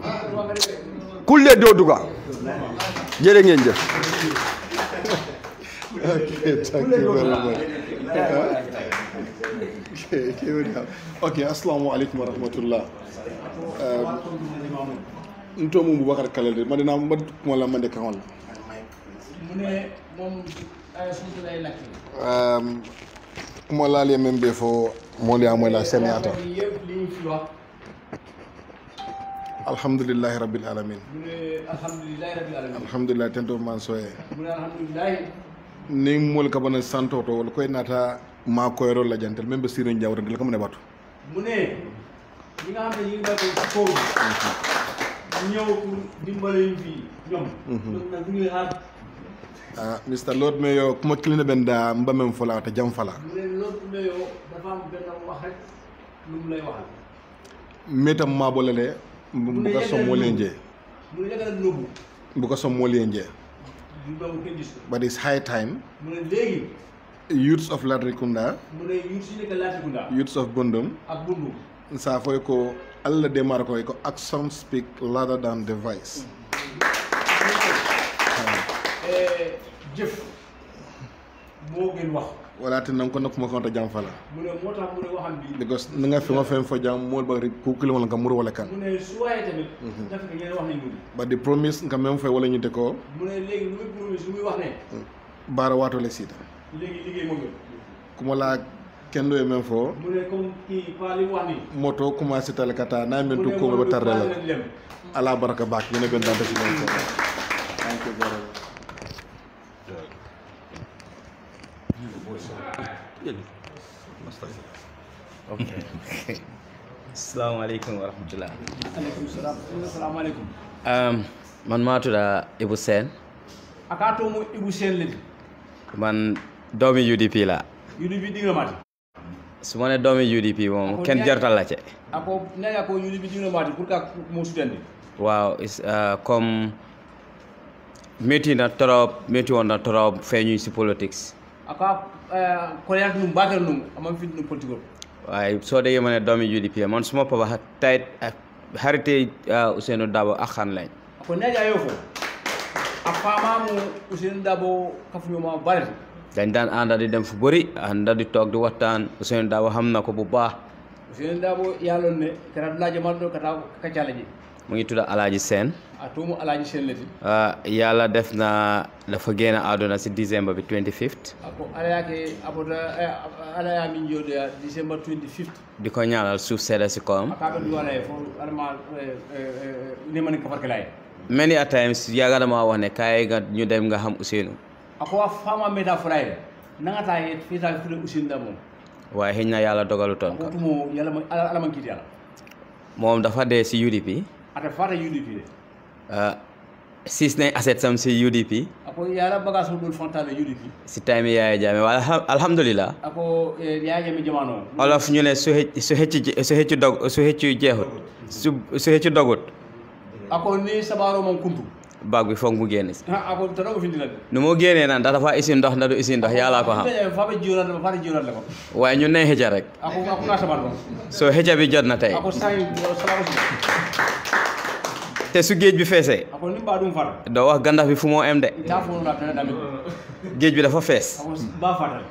kulle doo duga jërë ngeen jëf. Okay, assalamu alaikum wa rahmatullah. Nto mu Boubacar Kalel madina mad wala mande kan wala. Mune mom ay suntu lay lakki. Kuma laale membe fo mo li amoy la senata. Alhamdulillah rabbil alamin. Alhamdulillah rabbil alamin. Alhamdulillah tento man soye. Alhamdulillah. Ni mol ka bana santo to wala koy nata ma koy rol la jantel membe Siré Diawara dal ko mune batu. Mune ñi nga xamne ñi nga ko ko ñew pour dimbalé fi ñom nak ñu xaar Mr. Lord Mayor kuma kilina benda mbamem fola ta jam fala. Mune Lord Mayor dafa am ben wax rek lu mu lay waxal. Metam ma bolale bu ko som molenje. Mune yagal nobu. Bu ko som molenje. But it's high time. Mune legi youths of Latrikunda, youths of Bundum, sa foy ko alla demar ko action speak louder than the voice. Jëf mo gën wax wala tan nan ko nak mo ko ta jam fala mune motax mune waxam bi because nga fi ma fem fo jam mo ba ku kili wala nga mur wala kan mune suwaye tamit daf nga ngeen wax ni mudi but the promise nga même fay wala ñu te ko mune légui lu promise lu muy wax ne bara wato le sita légui liggéey mo gën kuma la kendo e men fo mune comme ki pa li wax ni moto commencé tal kata na men to ko ba tarre la ala baraka bak ñu ne ben dante ci men fo thank you very much. Okay. Assalamualaikum warahmatullah. Assalamualaikum. Man maa tudd Ibou Sène. Akato mo Ibou Sène len. man doomi UDP la. UDP dinga mati. su ma ne doomi UDP moom kenn jartal la ci. ako ne ya ko UDP dinga mati pour ka mo sutendi. waaw comme métti woon na trop feeñuy si politics. aka koleat num batal num amam fit num politique. waaye soo dee ma ne doomi UDP man suma papa tayit xarite Ousainou Darboe ak xan lañ. ako ne ya yo fo a faamaamu Ousainou Darboe kafuñu ma bari. dañ daan ànda di dem fu bëri ànda di toog di waxtaan Ousainou Darboe xam na ko bu baax. Ousainou Darboe yàlloon ne kata laaje man do kata kacala ji mu ngi tudd Alaaji Seen. atumu Alaaji Seen lati. yàlla def na dafa génn àdduna si décembre bi 25th. ako ala yake abota ala ya min jode December 25th. di ko ñaanal suuf sedda si kawam. akaɓe duwala e fo alama nemani kafarkelaye. many a times yàgga dama wax ne kaay nga ñu dem nga xam Ousainou. ako a fama meta fulaye nangata ye fita fude Ousainou Darboe. waaye xëy na yàlla dogalutoon ko. tumo yàlla ma ala man kiiti yàlla. moom dafa dee si UDP. ata fata UDP de. siis nañ asset sam si UDP. ako yàlla bagage dul fontane UDP. si time Yaya Jammeh waaye alhamdulillah. ako Yaya Jammeh jamano. olof ñu ne su heccu jeexut su heccu dogut. ako ni sabaro moom kuntu. baag bi foog mu génn si. ako tano ko findi la. nu moo génnee naan dafa isi ndox na du isi ndox yàlla ko xam. faabe jiwral la ko. waaye ñun ne xëcca rek. ako nga sabaro. soo xëcca bi jot na tey. ako say salamu te su géej bi feesee. ako ni ba dum fara. doo wax gandax bi fu moo em de. géej bi dafa fees. ako ba fara.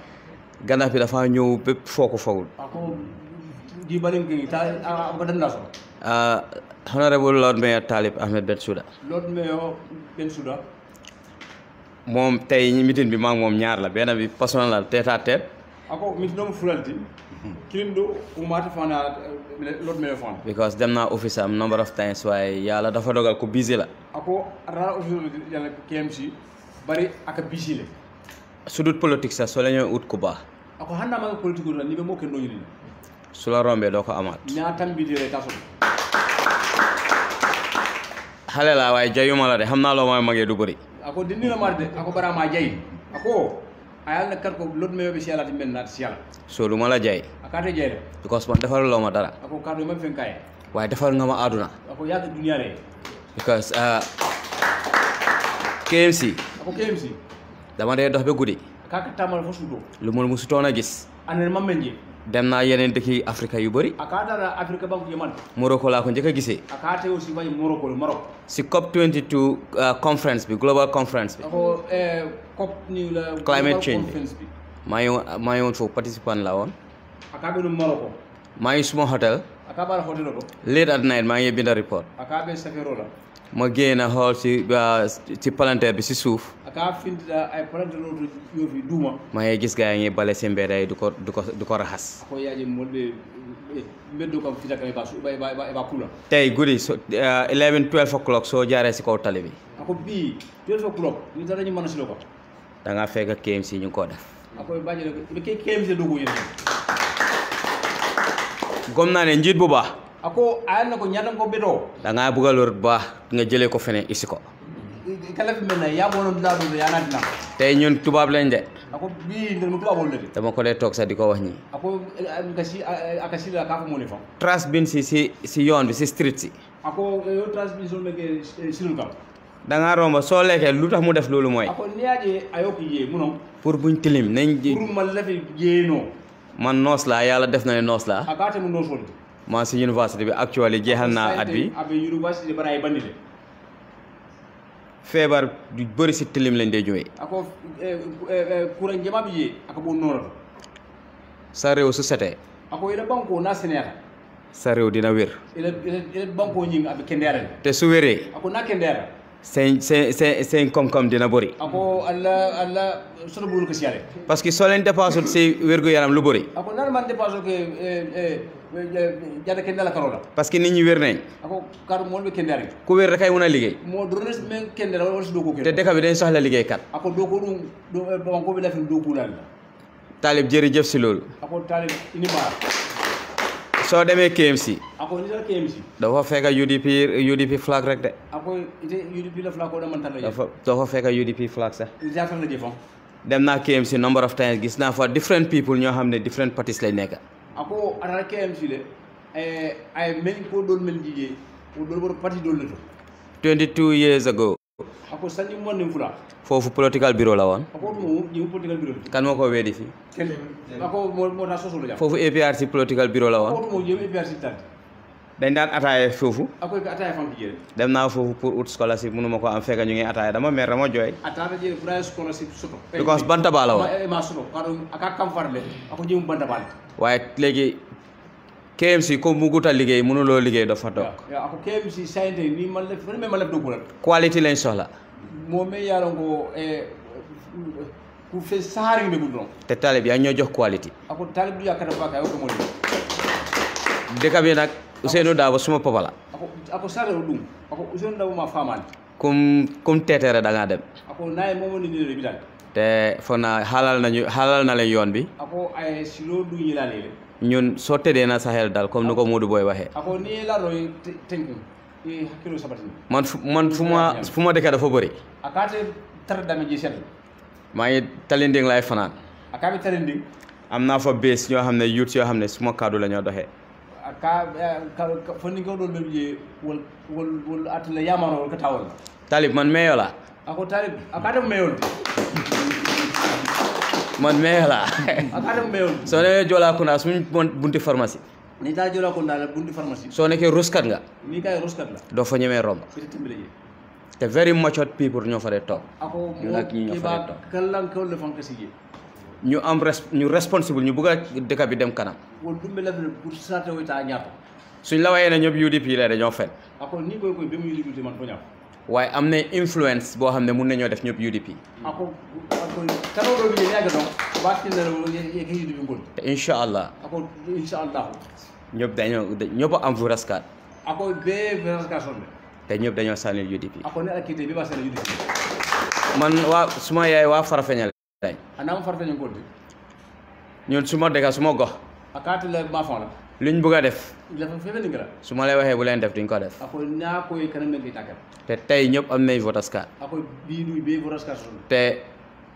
gandax bi dafa ñëw bépp foo ko fogul. ako di balim ki ta ko danda so. Honorable Lord Mayor Talib Ahmed Bensouda. Lord Mayor Bensouda. moom tey meeting bi maa ngi moom ñaar la benn bi personnel la tête à tête. ako meeting doomu fulalti. kilindo umata fana Lord Mayor fana. because dem naa office am number of times waaye yàlla dafa dogal ko busy la. ako rara office yàlla KMC bari aka busy le. su dul politique sax soo la ñëwee ut ku baax. ako handa ma politique la ni be moo kenn doo ñu su la rombee doo ko amaat. ñaatam bi dire taso. xale la waaye jayuma la de xam naa loo mooy magee du bëri. ako dindi la mar de ako bara ma jay ako ayal na kar ko Lord Mayor bi si yàlla ti mel naat si yàlla. soo du ma la jay. akate jay de. because man defal loo ma dara. ako kado ma fen kaye. waaye defal nga ma àdduna. ako yàgg dunia le. because KMC. ako KMC. dama dee dox ba guddi. kaka tamal fo sudo. lu mu musutoon a gis. ane ma menje. dem naa yeneen dëkki Afrique yu bëri. akata Afrique banque yaman. Morocco laa ko njëkk a gisee. akate aussi way Morocco Maroc. si COP22 conference bi global conference bi. ako COP ni la. climate change bi. maa ngi woon foofu participant la woon. akabe no Morocco. maa ngi suma hotel. akaba hotel ko. late at night maa ngi binda report. akabe safero la. ma génn xool si palanteer bi si suuf. aka finta ay palanteer do yofi duma. maa ngi gis gaa yi ngi bale si mbedd yi du ko raxas. ako yaaje molbe mbeddo kam fita kam ba kula. tey guddi 11-12 o'clock soo jaaree si kaw tali bi. ako bii 12 o'clock ni dara ñu mën a si ko. da ngaa fekk KMC ñu ngi koo def. ako bàjjale ko KMC dogo yéen. gom naa ne njiit bu baax. ako ayal na ko ñaata ko betoo. da ngaa bëgg a lor bu baax nga jëlee ko feneen isi ko. kala fi mel ne yaa boonoon dinaa dund yaa naa dina. tey ñun tubaab lañ de. ako bii ndel mu tubaab la de. dama ko dee toog sax di ko wax ñii. ako akasi la kaa fa moo ne fa. trace bin si yoon bi si street si. ako yo transmission meke silul kam. da ngaa romba soo lekkee lu tax mu def loolu mooy. ako ni yaaje ayoki yee munom. pour buñ tilim nañ ji. pour ma lafi yeenoo. man noos laa yàlla def na ne noos laa. akaate mu noos woon. maa si université bi actually jeexal naa at bi. abe université baraay bandile. feebar du bëri si tilim lañ dee ñëwee. ako kuran jama bi yee aka bo noorata. sa réew su setee. ako ila banko na seneata. sa réew dina wér. ila banko ñing abe kendeera. te su wéree. ako na kendeera. seen koom-koom dina bëri. ako alla soto bulu ko siyale. parce que soo leen dépassé si wérgu yaram lu bëri. ako nan man dépassé ke jada kendala karola. parce que nit ñi wér nañ. ako kar mool be kendeera. ku wér rek ay mun a liggéey. moo drones men kendeera wala si doko te dëkk bi dañ soxla liggéeykat. ako doko dum banko bi la fi doko dal. Talib jërëjëf si loolu. ako Talib ini ma. soo demee KMC. ako ni dara KMC. dafa fekk UDP flag rek de. ako ite UDP la flag ko da man tan la. dafa fekk UDP flag sax. ja tan la jefam. dem naa KMC number of times gis naa fa different people ñoo xam ne different parties lay nekk. ako atara KMC le ay men ko dol men jije ko dol bor parti dol leto 22 years ago. ako sanni mon nim fula foofu political bureau la woon. ako mo ñu political bureau kan moo ko weedi fii. ken ako mo ta soso la jam foofu APRC political bureau la woon. ako mo jëm APRC tan dañ daan ataaya foofu. ako ka ataaya fam jere dem naa foofu pour out scholarship mënuma ko am fekk ñu ngi ataaya dama mer dama jooy. ataata jere pour ay scholarship soto because bantaba la woon. ma soto kado aka kam farle ako jëm bantaba waaye léegi KMC ko mu guta liggéey mënuloo liggéey dafa toog. ako KMC sayente ni man la fene man la dogulat quality lañ soxla. mo me yalo ngo ku fe sahari be gudron te talib yaa ñoo jox quality. ako talib du yakata baka yo ko mo dëkk bi nag Ousseynou Dabo suma papa la. ako sare dum ako Ousseynou Dabo ma famal kum teetere da ngaa dem. ako nay momo ni ni bitak te foog naa xalal na leen yoon bi. ako ay silo du ñilalele ñun soo tëddee na sa xel daal comme ni ko Modou Boy waxee. ako ni la roy tenku e hakkilo sabatini man fu ma dëkk dafa bëri. akate tar dame ji set maa ngi Talinding laay fanaan. akabe Talinding am naa fa bés ñoo xam ne youth yoo xam ne suma kaddu la ñoo doxee. aka fonni ko do memje wol atla yamano wol ka tawol talib man meyo la ako talib akade meyol man meyo la akade meyol so ne jola ko na suñ bunti pharmacie ni ta jola ko dal bunti pharmacie so ne ke ruskat nga ni kay ruskat la do fa ñëmé romb te very matured people ñoo fa dé tok ako ñu nak ñi ñoo fa dé tok kallan ko le fanka sigi ñu am ñu responsible ñu bëgg dëkk bi dem kanam wol dumbe la pour sata wita ñaata suñ la wayé ne ñop UDP la dañoo fen ako ni koy be mu UDP man ko ñaaf waaye am na influence boo xam ne mun nañoo def ñëpp UDP. ako kano do bi yaaga don baati na ye ke UDP ngol te inshallah ako inshallah ñëpp am voter's card ako be voter's card sonde te ñëpp dañoo sànni UDP ako ne akite bi ba sànni UDP man waa suma yaay waa Farafeñal lañ anam Farafeñal ngol ñun suma dëkk suma gox akate la ma fa la luñ bëgg a def la fa febe ngara su ma lay waxee bu leen def duñ ko def ako na koy kanam ngi takal te tey ñëpp am nañ voter's card ako bi du be voter's card sonde te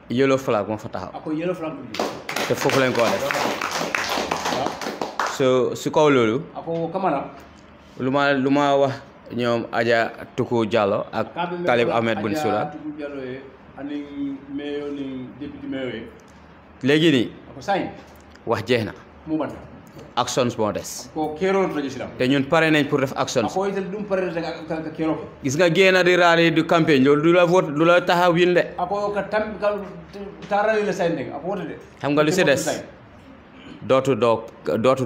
yellow flag moo fa taxaw ako yellow flag te foofu lañ ko def su kaw loolu ako kamana lu ma wax ñoom Adja Tuku Diallo ak Talib Ahmed Bensouda Tuku Diallo ani mayo ni député mayo léegi nii ako say wax jeex na mu ban actions moo des ko kéro la ci te ñun pare nañ pour def actions ako itel dum pare ka kéro gis nga génn di rally du campagne loolu du la vote du la taxaw win de ako ka tam ka tarali la say ndeng ako wote de xam nga lu si des dootu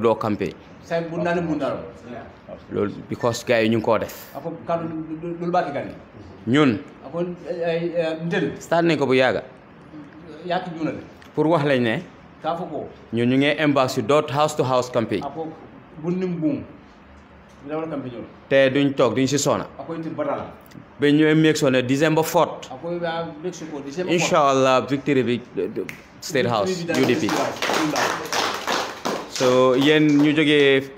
doo campagne say bu nani bu ndaro loolu because gars yi ñu ngi koo def ako kadu dul baaki gani ñun ako ndel start nañ ko bu yàgga yaaki juna de pour wax lañ ne ka fa ko ñun ñu ngi embark si doot house to house campagne ako bunnim buum dawal campagne te duñ toog duñ si sona ako inti badala ba ñëwee make sure ne December 4th ako ba Mexico December 4th inshallah victory bi State House UDP so yéen ñu jógee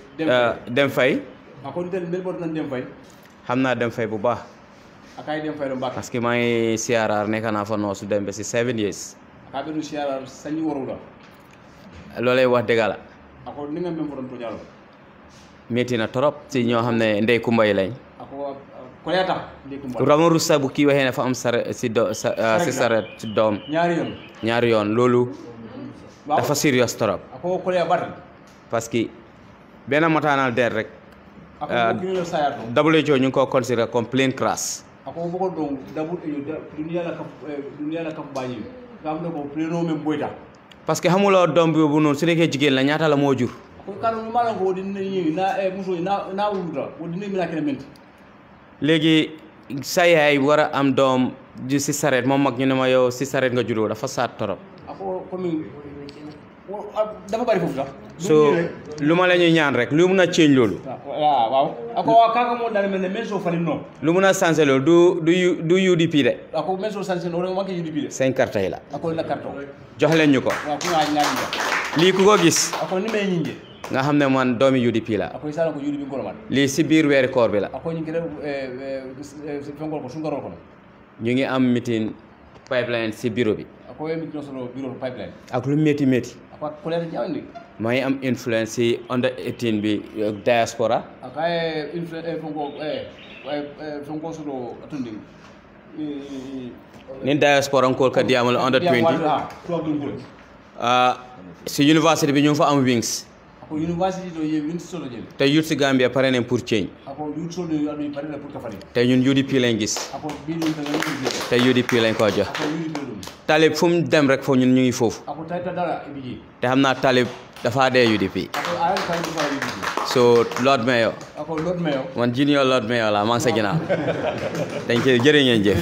dem fay ako ndel mbel bot nan dem fay xam naa dem fay bu baax akay dem fay do mbak parce que maa ngi CRR nekk naa fa noosu dem ba si 7 years akabe no CRR sañi warula loolay wax dëgg la ako ni nga mem foron to ñalo métti na trop si ñoo xam ne ndey kumba yi lañ ako ko yata ndey kumba Rama Russa bu kii waxee ne fa am saret si saret si doom ñaari yoon loolu dafa serious trop ako ko ya bat parce que benn maternal death rek WHO ñu ngi ko considéré comme plane crash ako boko don dunia la kaf bañi gam ne ko pleno men boyta parce que xamuloo doom bi bu noonu su nekkee jigéen la ñaata la moo jur ko kanu mala ko dinna yi na muso na wuta o dinna mi la kene ment léegi sa yaay war a am doom ji si saret moom mag ñu ne ma yow si saret nga juddoo dafa saat torop ako comme dafa bari foofu sax so lu ma la ñuy ñaan rek lu mun a change loolu waaw ako kaka mo dal men men so fali no lu mun a changé loolu du UDP de ako men so changé no ma ke UDP de seen carte yi la ako la carte jox leen ñu ko waaw ku ñaan lii ku ko gis ako ni may ñinge nga xam ne man doomi UDP la ako isala ko UDP ko man lii si biir weeri koor bi la ako ñi kere fengol ko sungaro ko ñu ngi am meeting pipeline si bureau bi ak lu métti métti maa ngi am influence ci under 18 bi diaspora nin diaspora nkol ka diamal under 20 si university bi ñu fa am wings te youth si Gambia pare nañ pour change te ñun UDP lañ gis te UDP lañ ko jox talib fu mu dem rek foofu ñun ñu ngi foofu te xam naa talib dafa dee UDP so Lord Mayor man junior Lord Mayor la maa ngi sa ginnaaw dañ koy jërë ngeen jëf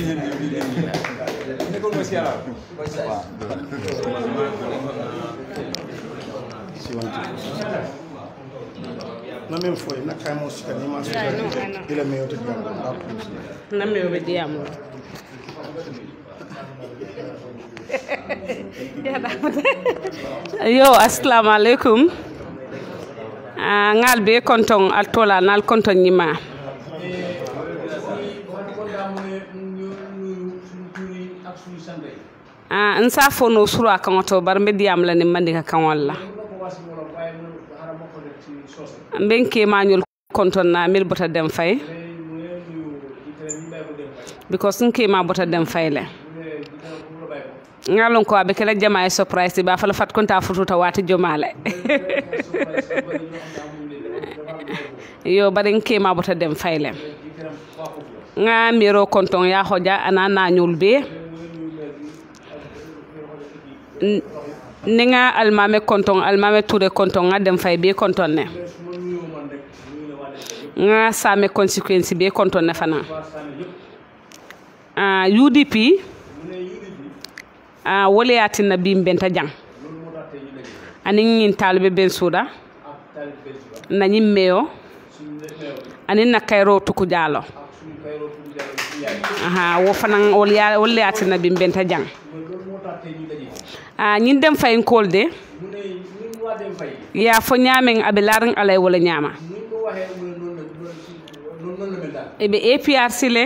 na même foi na kay mo sika ni ma sika ila meyo te diam na meyo be diam yo assalamu alaikum ngal be konton altola nal konton nyima nsa fono sura kan to bar be diam la ni mandi ka kan walla mben ke mañol konton na mil bota dem fay because nke ma bota dem fay le ngalon ko abe kala jama surprise ba fa la fat konta fututa wati jomale yo baren ke ma bota dem fay le nga miro konton ya hoja anana ñul be ninga almame konton almame touré konton nga dem fay be konton ne nga same consequence be konton ne fana UDP wole yatina bi mbenta jang anin ngin talbe ben suda nani meyo anin na kayro tuku jalo wo fana wole yatina bi mbenta jang ñin dem fay kolde ya fo ñamen abe larin alay wala ñama ebe APRC le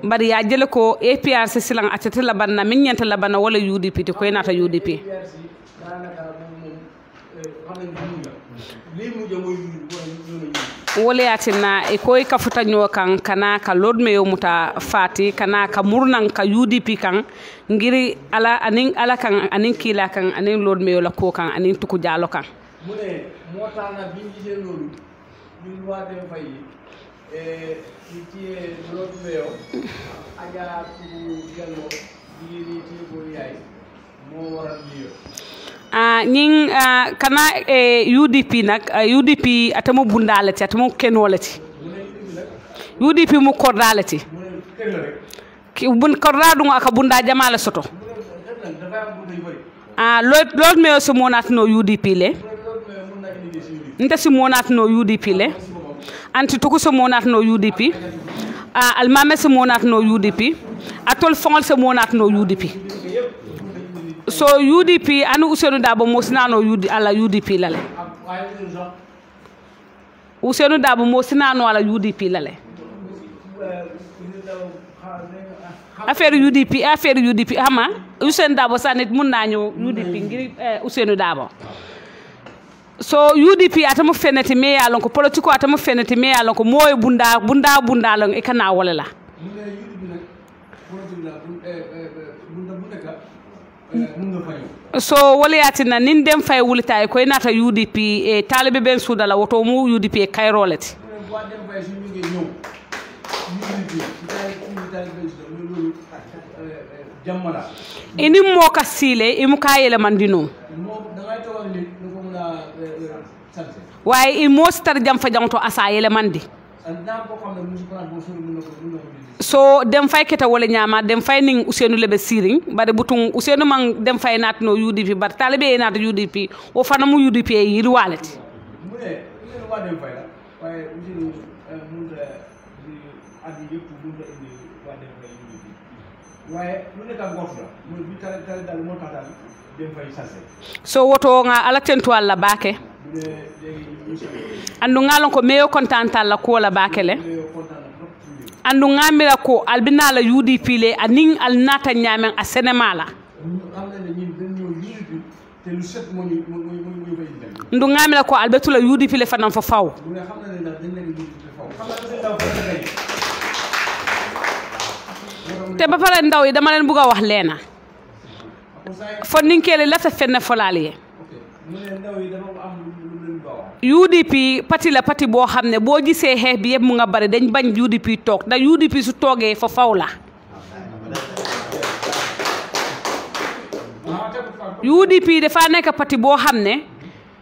bari ya jele ko APRC silang atete labanna min nyanta labanna wala UDP te ko nata UDP wala yatina e koy ka futanyo kan kana ka lord me yomuta fati kana ka murnan ka UDP kan ngiri ala anin ala kan anin kila kan anin lord me yola ko kan anin tuku jalo kan mune motana binji lolu min wade fay itie lord me yo aja ku jalo diri ti ko yayi mo waral liyo ñing kana UDP nak UDP atamo bundalati atamo kenolati UDP mu kordalati ki bun korradu aka bunda jamala soto lot me so monat no UDP le nta si monat no UDP le anti tuku so monat no UDP almame so monat no UDP atol fongol so monat no UDP so UDP anu Ousainou Darboe mo sinano ala UDP lale Ousainou Darboe mo sinano ala UDP lale affaire UDP ama Ousainou Darboe sanit mun nañu UDP ngir Ousainou Darboe so UDP atamu feneti me yalon ko politiko atamu feneti me yalon ko moy bunda lon e kana wala la so wala yatina nin dem fay wulita ko nata UDP e talibe ben sudala woto mu UDP e kayrolati ini mo ka sile imu ka yele mandino waye i mo star jam fa janto asa yele mandi so dem fay keta wala nyama dem fay ning Ousainou lebe siring bare butun Ousainou man dem fay nat no UDP bar talibé nat UDP o fana mu UDP yiri walati so woto nga ala tentu alla bake andu ngalon ko meyo kontanta alla ko la bakele andu ngamira ko albina la UDP le anin al nata nyamen a cinéma ndu ngamira ko albetu la UDP le fanan fo faw te ba pare ndaw yi dama leen bëgg a wax leena fo ninkeele la fa fenn folaaliye UDP parti la parti boo xam ne boo gisee xeex bi yëpp mu nga bari dañ bañ UDP toog ndax UDP su toogee fa faw la UDP dafa nekk parti boo xam ne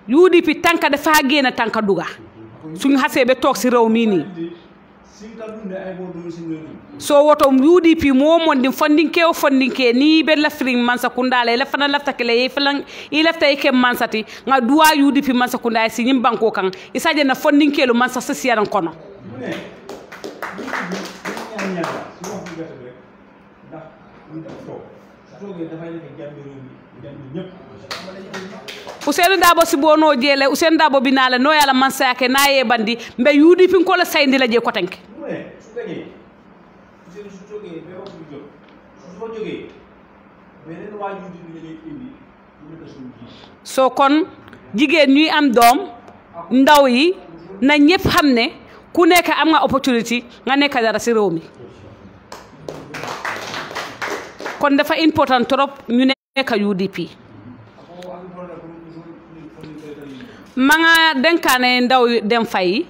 UDP tànka dafa génn tànka duga suñu xasee ba toog si réew mii nii so woto UDP mo mondi fondinke ni be lafring Mansakunda la fana lafta kele e falan i lafta e kem mansati nga duwa UDP Mansakunda si nyim banko kan isaje na fondinke lu mansa sesiyaran kono Ousseynou Dabo si bono jele Ousseynou Dabo binala no yala mansa yake na ye bandi mbe UDP ko la sayndi la je ko tanke so kon jigéen ñuy am doom ndaw yi na ñëpp xam ne ku nekk am nga opportunity nga nekk dara si réew mi kon dafa important trop ñu nekk UDP ma nga denkaane ndaw dem fay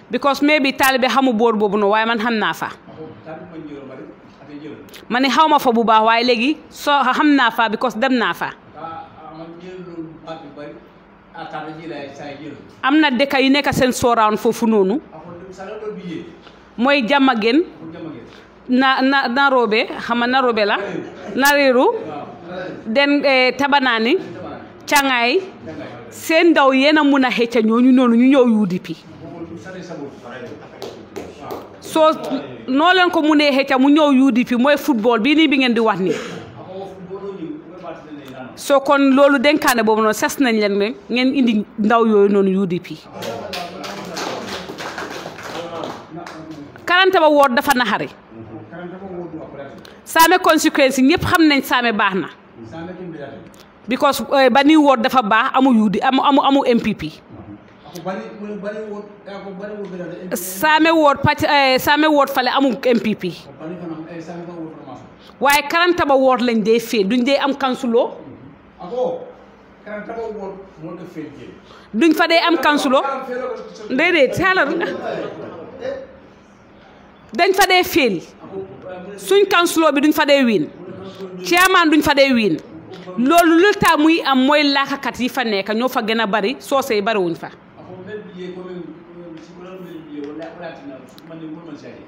because maybe taalibe xamu boor boobu no waaye man xam naa fa ma ne xaw ma fa bu baax waaye léegi soo xam naa fa because dem naa fa am na dëkk yu nekk seen sooraan foofu noonu mooy Jamagen Narobe xam nga Narobe la Nareeru den Tabanani Cangaay seen ndaw yéen a mun a xëcc ñooñu noonu ñu ñëw UDP soo noo leen ko munee xëcc mu ñëw UDP mooy football bii nii bi ngeen di wax nii soo kon loolu denkaane boobu noonu sas nañ leen ne ngeen indi ndaw yooyu noonu UDP Karantaba woot dafa naxari Saame conséquence yi ñëpp xam nañ Saame baax na because ba ni woot dafa baax amu MPP Saame woot fale amu MPP waaye Karantaba woot lañ dee fee duñ dee am kansulo duñ fa dee am kansulo déedéet xaaral dañ fa dee féel suñ kansulo bi duñ fa dee wiin chairman duñ fa dee wiin loolu lu tax muy am mooy laakakat yi fa nekk ñoo fa gën a bari soose yi bari wuñ fa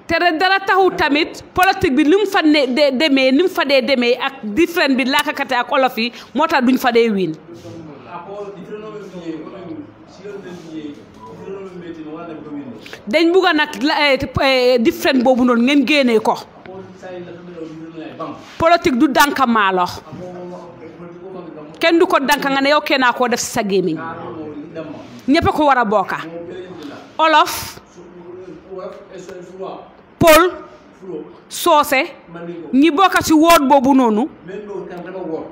te dara taxu tamit politique bi ni mu fa demee ni mu fa dee demee ak différent bi laakakate ak olof yi moo tax duñ fa dee wiin dañ bugga nag différent boobu noonu ngeen génnee ko politique du danka maalo kenn du ko danka nga ne yow kennaa koo def si sa gémmiñ ñëpp ko war a bokka olof Pël soose ñi bokka si woot boobu noonu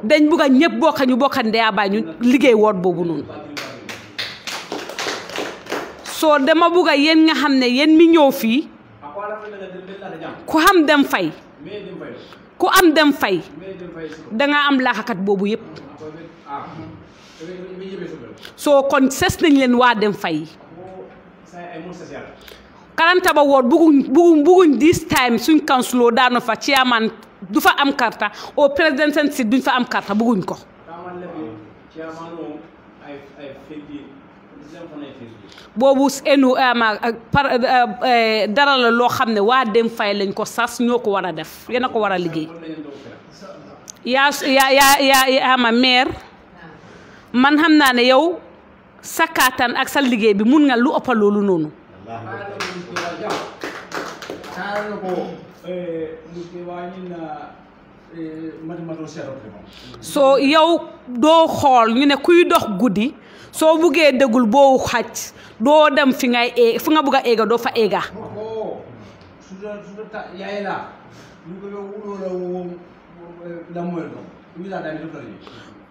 dañ bugga ñëpp bokka ñu bokka ndeya baay ñu liggéey woot boobu noonu soo dama bugga yéen nga xam ne yéen mi ñëw fii ku xam dem fay ku am dem fay danga am laakakat boobu yëpp soo kon ses nañ leen waa dem fay Karantaba woot buguñ this time suñ kansulo daanu fa chairman du fa am karta au président seen si duñ fa am karta buguñ ko boobu enu dara la loo xam ne waa dem fay lañ ko sas ñoo ko war a def yéen a ko war a liggéey yaa ama maire man xam naa ne yow sa kàttan ak sa liggéey bi mun nga lu ëpp loolu noonu soo yow doo xool ñu ne kuy dox guddi soo buggee dégul boo xaj doo dem fi ngay fi nga bugg a eega doo fa eega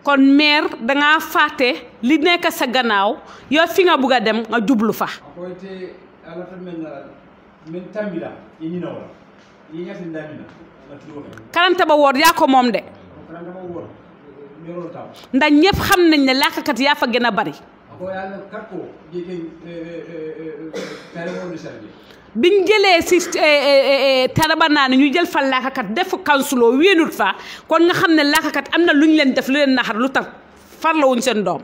kon maire dangaa fàtte li nekk sa gannaaw yow fi nga bugg a dem nga jublu fa karanta ba woor yaa ko moom de ndax ñëpp xam nañ ne làkkat yaa fa gën a bari biñ jëlee si Tarabanaani ñu jël fa làkkat def kansuloo wéenut fa kon nga xam ne làkkat am na lu ñu leen def lu leen naxar lu tax farlawuñ seen doom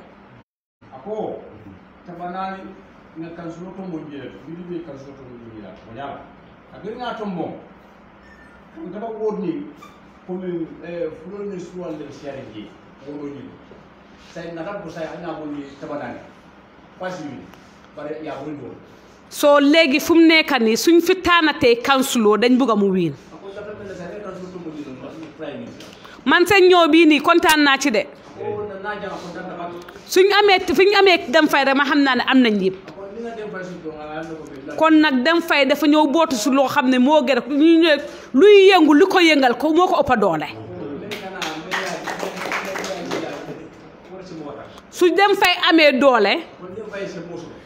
soo léegi fu mu nekk nii suñ fi taanatee kansuloo dañ bugg a mu wiin man seen ñoo bii nii kontaan naa ci de suñ amee dem fay rek ma xam naa ne am nañ yëpp kon nag dem fay dafa ñëw bootu su loo xam ne moo gën a luy yëngu lu ko yëngal ko moo ko ëppa doole su dem fay amee doole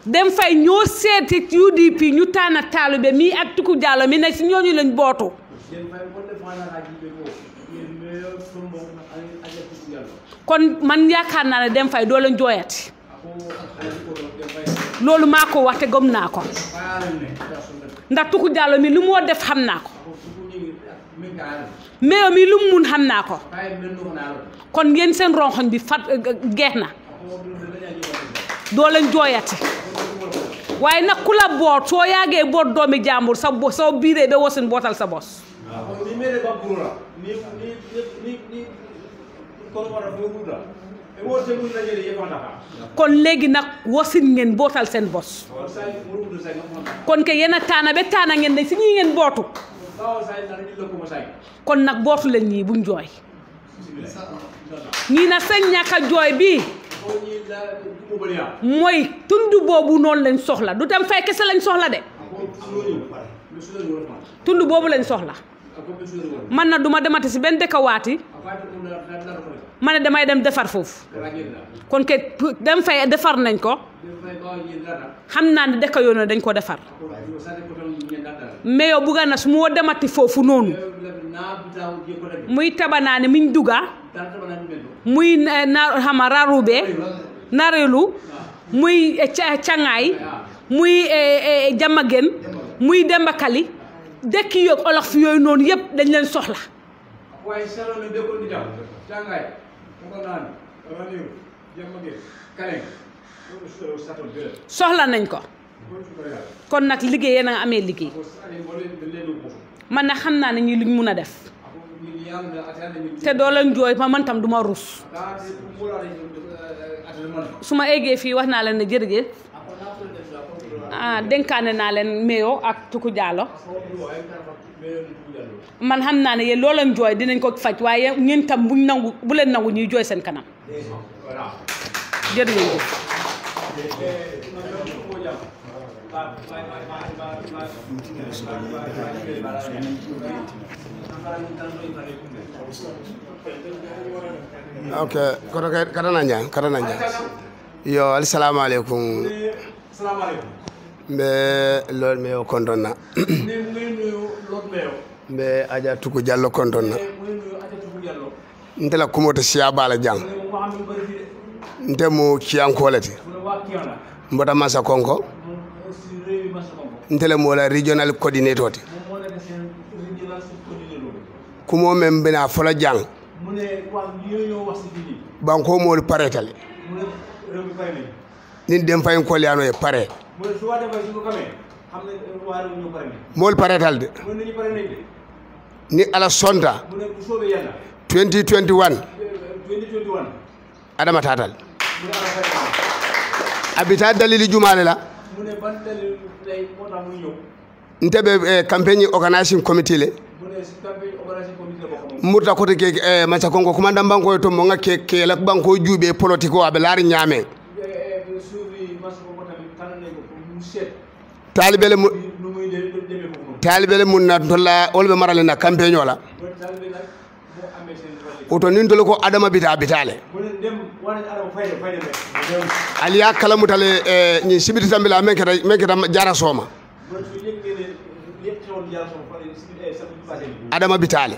dem fay ñoo seeti UDP ñu tànn taalibe mi ak Tuku Jallow mi nekk si ñooñu lañ bootu kon man yaakaar naa ne dem fay doo leen jooyati loolu maa ko wax te gëm naa ko ndax Tuku Jallow mi lu moo def xam naa ko meeyo mi lu mu mun xam naa ko kon ngeen seen ronxoñ bi fat geex na doo leen jooyati waaye nag ku la boot soo yaagee boot doomi jàmbur soo biiree ba wasin bootal sa bos kon léegi nag wasin ngeen bootal seen bos kon ke yéen a taana ba taana ngeen de si ñii ngeen bootu kon nag bootu leen ñii buñ jooy ñii na seen ñàkk jooy bi mooy tund boobu noonu lañ soxla du dem fay kese lañ soxla de tund boobu lañ soxla man na duma demati si benn dëkkawaati ma ne damay dem defar foofu kon ke dem fay defar nañ ko xam naa ne dëkk yoon dañ ko defar mais yow bugga na su moo demati foofu noonu muy Tabanaani miñ duga muy xama Rarube Narelu muy Cangaay muy Jamagen muy Dembakali dëkk yoog olof yooyu noonu yëpp dañ leen soxla soxla nañ ko kon nag liggéey na nga amee liggéey man na xam naa ne ñi luñ mun a def te doo leen jooy man tam duma rus su ma eggee fii wax naa leen ne jërëjëf dénkaane naa leen meyo ak Tuku Jallow man xam naa ne yéen loo leen jooy dinañ ko faj waaye ñun tam buñ nangu bu leen nangu ñuy jooy seen kanam jërëjëf ok koto katana ñaan yo assalamu alaikum mbe lol meyo kontonna mbe aja Tuku Jallow kontonna ntela kumoto siya bala jang ntemu kiyankolete mbota masa konko ntele mola regional coordinator te kumo men bena fola jang banko mol paretale nin dem fayin kolyano e pare mol paretal de ni ala sonta 2021 adama tatal abita dalili jumale la ntebe campaign organizing committee le murta kote ke macha kongo kumanda banko to mo ngake ke la banko jube politiko abe lari nyame talibele mun na tolla wolbe marale na campagne wala oto nin tolo ko adama bita bitale aliya kala mutale ni sibiti tambila men keta jara soma adama bitale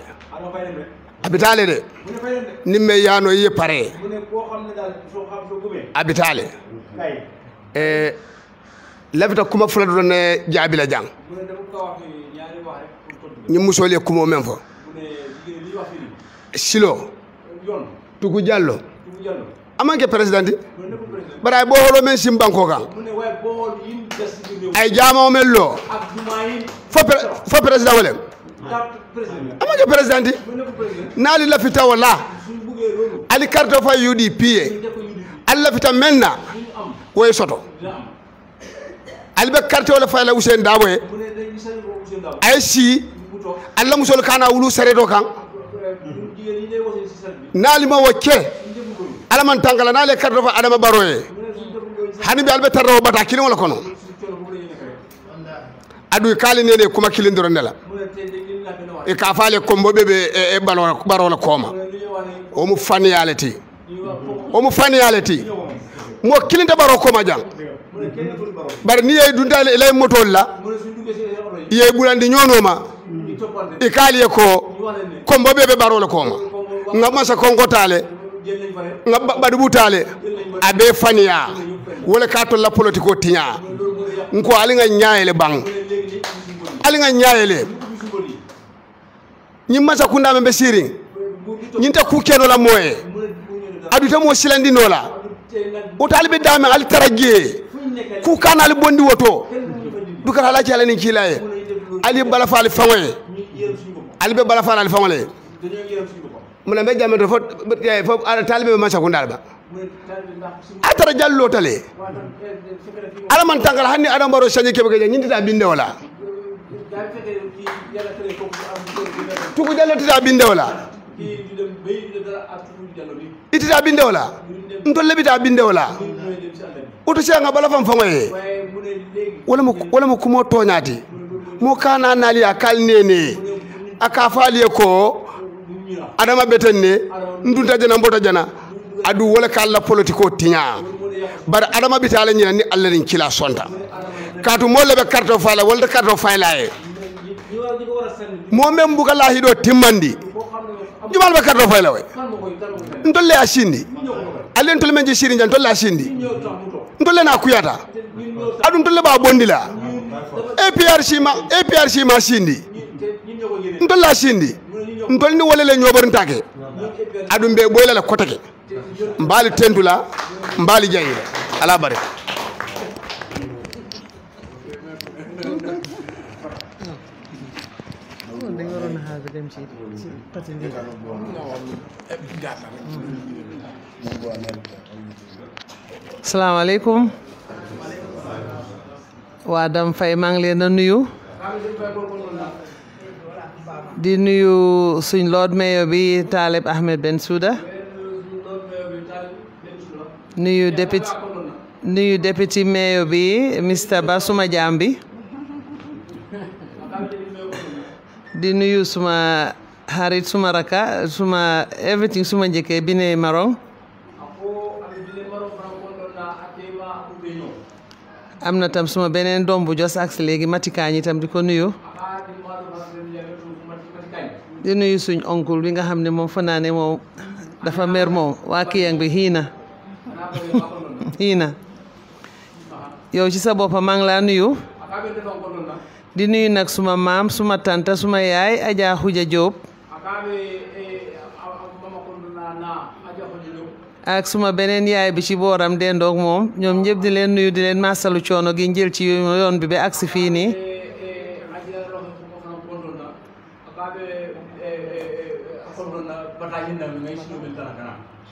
abitale de nimme yano ye pare abitale lafita kuma fula do ne jaabila jang ni musole kuma men fo silo tuku jallo amanke presidenti bara bo holo men sim banko kan ay jama men lo fo president wala amanke presidenti nali lafita wala ali carte fa UDP alla fita menna way soto albe carte wala fayla Ousainou Darboe ay si alla musol kana wulu saredo kan nali ma wacce alaman tangala nale carte fa adama baroye hani be albe tarro bata kilin wala kono adu kali nene kuma kilin doro nela e ka faale kombo bebe e barola koma o mu faniyaleti mo kilinta baro koma jang bar ni yey dundale lay motol la yey bulandi ñonoma e kaliye ko kombo bebe barola koma ngama sa kongotale ngaba badu butale abe faniya wala ka to la politiko tinya nko ali nga nyaayele bang ali nga nyaayele ñi masa kunda membe siring ñinta ku keno la moye aduta mo silandi nola o talibe dame al tarajje ku kana al bondi woto du kala la ci ala ni kilaye ali bala faali famoye ali be bala faali famole muna be jamme fo ala talibe masa kunda ba atara jallo tale ala man tangal hanni adam baro sañe kebe ge ñindita binde wala tuku jallo tita binde wala itita binde wala ntolle bita binde wala oto senga bala fam fangoye wala mo kumo toñati mo kana nali akal nene aka faaliye ko adama betenne ndunta jana mbota jana adu wala kala politiko tinya bar adama bitala nyina ni Allah rin kila sonta katu molle be carte fala wala carte fala e mo mem buka lahi do timmandi jumal be carte fala we ntolle ashindi alle ntolle menji shiri njan ntolle ashindi ntolle na kuyata adu ntolle ba bondila APRC ma shindi ntolle ashindi ntolle ni wala le nyobor ntake adu be boyla la kotake mbali tendula mbali jayira ala bare Assalamualaikum waa Dam Faye maa ngi leen a nuyu di nuyu suñ Lord Mayor bi Talib Ahmed Bensouda nuyu deputy mayor bi Mr. Ba suma jambi di nuyu suma harit suma raka suma everything suma njëkke Bine Marong am na tam suma beneen doom bu jos ak léegi Matikañ tam di ko nuyu di nuyu suñ oncle bi nga xam ne moom fa naa ne moom dafa mer moom waa kiyang bi xiina yow ci sa boppa maa ngi laa nuyu di nuyu nag suma maam suma tanta suma yaay Adja Xuja Jóob ak suma beneen yaay bi ci booram dendoog moom ñoom ñëpp di leen nuyu di leen masalu coono gi njël ci yoon bi ba agsi fii nii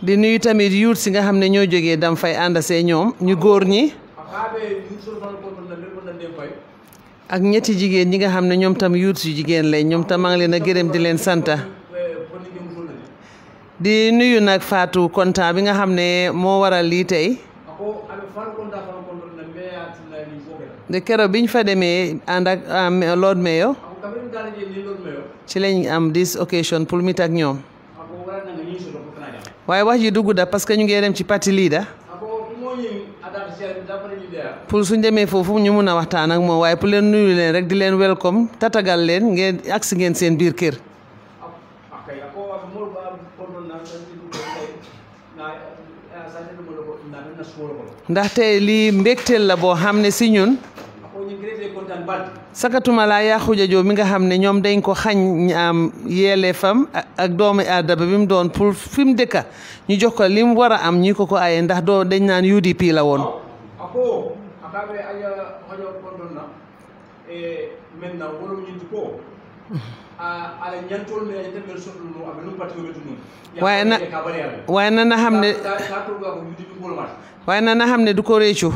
di nuyu tamit yuut si nga xam ne ñoo jógee Dam Faye ànd see ñoom ñu góor ñi ak ñetti jigéen ñi nga xam ne ñoom tam yuut yu jigéen lañ ñoom tam maa ngi leen a gërëm di leen santa di nuyu nag Fatou Konta bi nga xam ne moo waral lii tey de keroog biñ fa demee ànd ak Lord Mayor ci lañ am this occasion pour mit ak ñoom waaye wax ji du gudda parce que ñu ngi dem ci parti leader pour suñ demee foofu ñu mun a waxtaan ak moom waaye pour leen nuyu leen rek di leen welcome tatagal leen ngeen agsi ngeen seen biir kër ndaxte lii mbégteel la boo xam ne si ñun sakatuma laa yaa xuja joo mi nga xam ne ñoom dañ ko xañ am yeeleefam ak doomi aadama bi mu doon pour fi mu dëkka ñu jox ko li mu war a am ñi ko aye ndax doo dañ naan UDP la woon waaye na xam ne waaye na xam ne du ko réccu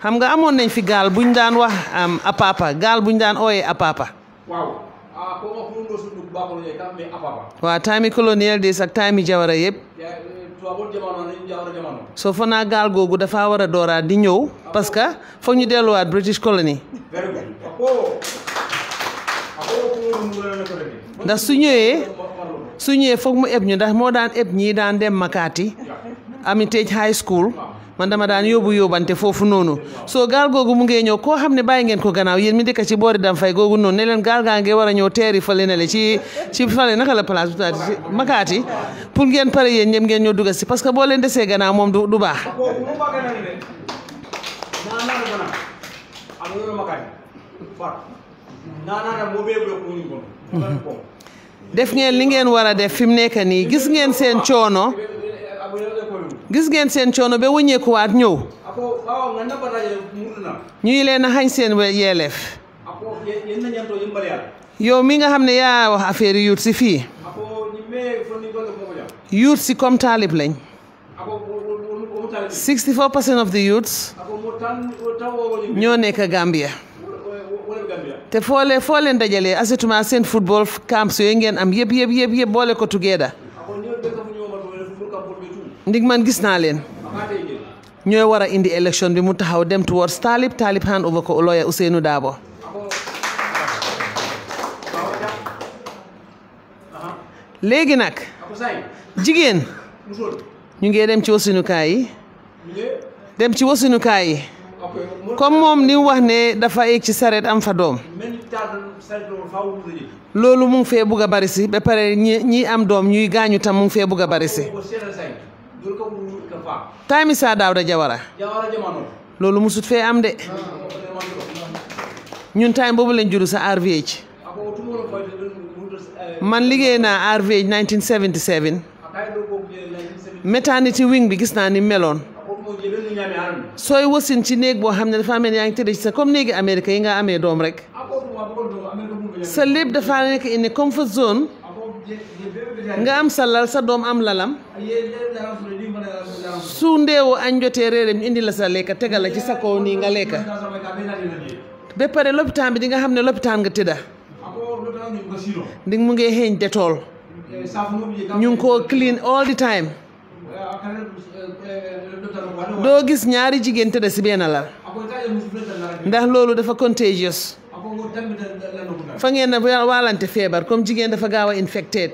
xam nga amoon nañ fi gaal buñ daan wax apapa gaal buñ daan ooyee apapa waaw time colonial days ak time Jawara yëpp soo fa naa gaal googu dafa war a dooraat di ñëw parce que foog ñu delluwaat British colony ndax su ñëwee foog mu eb ñu ndax moo daan eb ñii daan dem Makati Armitage High School man dama daan yóbbante foofu noonu soo gaal googu mu ngee ñëw koo xam ne bàyyi ngeen ko gannaaw yéen mi dëkk ci boori dam fay googu noonu ne leen gaal gaa ngi war a ñëw teeri fale ne le ci fale naka la place bu taati ci Makati pour ngeen pare yéen ñëpp ngeen ñoo dugga si parce que boo leen desee gannaaw moom du baax def ngeen li ngeen war a def fi mu nekk nii gis ngeen seen coono ba wëññeekuwaat ñëw ñuy leen a xañ seen yeeleef yow mi nga xam ne yaa wax affaire yuut si fii yuut si comme taalib lañ 64% of the youths ñoo nekk Gambia te foo leen dajalee asituma seen football camps yooyu ngeen am yëpp boole ko together ndig man gis naa leen ñooy war a indi élection bi mu taxaw dem towards Talib hand over ko lawyer Ousainou Darboe léegi nag jigéen ñu ngi dem ci wasinukaay yi comme moom ni mu wax ne dafa egg ci sareet am fa doom loolu mu ngi fee bugg a bari si ba pare ñi am doom ñuy gaañu tam mu ngi fee bugg a bari si time Sir Dawda Jawara loolu musut fee am de ñun time boobu lañ juru sa RVH man liggéey naa RVH 1977 maternity wing bi gis naa ni meloon sooy wasin ci néeg boo xam ne dafa amee yaa ngi tëdd ci sa comme néegi Amérique yi nga amee doom rek sa lépp dafa nekk in comfort zone nga am sa lal sa doom am lalam su ndeewu añ jotee réeram indi la sa lekka tegal la ci sa kaw nii nga lekka ba pare lopitaan bi di nga xam ne lopitaan nga tëdda ndi mu ngi xeeñ Dettol ñu ngi ko clean all the time doo gis ñaari jigéen tëdda si benn lal ndax loolu dafa contagious fa ngeen na waalante feebar comme jigéen dafa gaaw a infected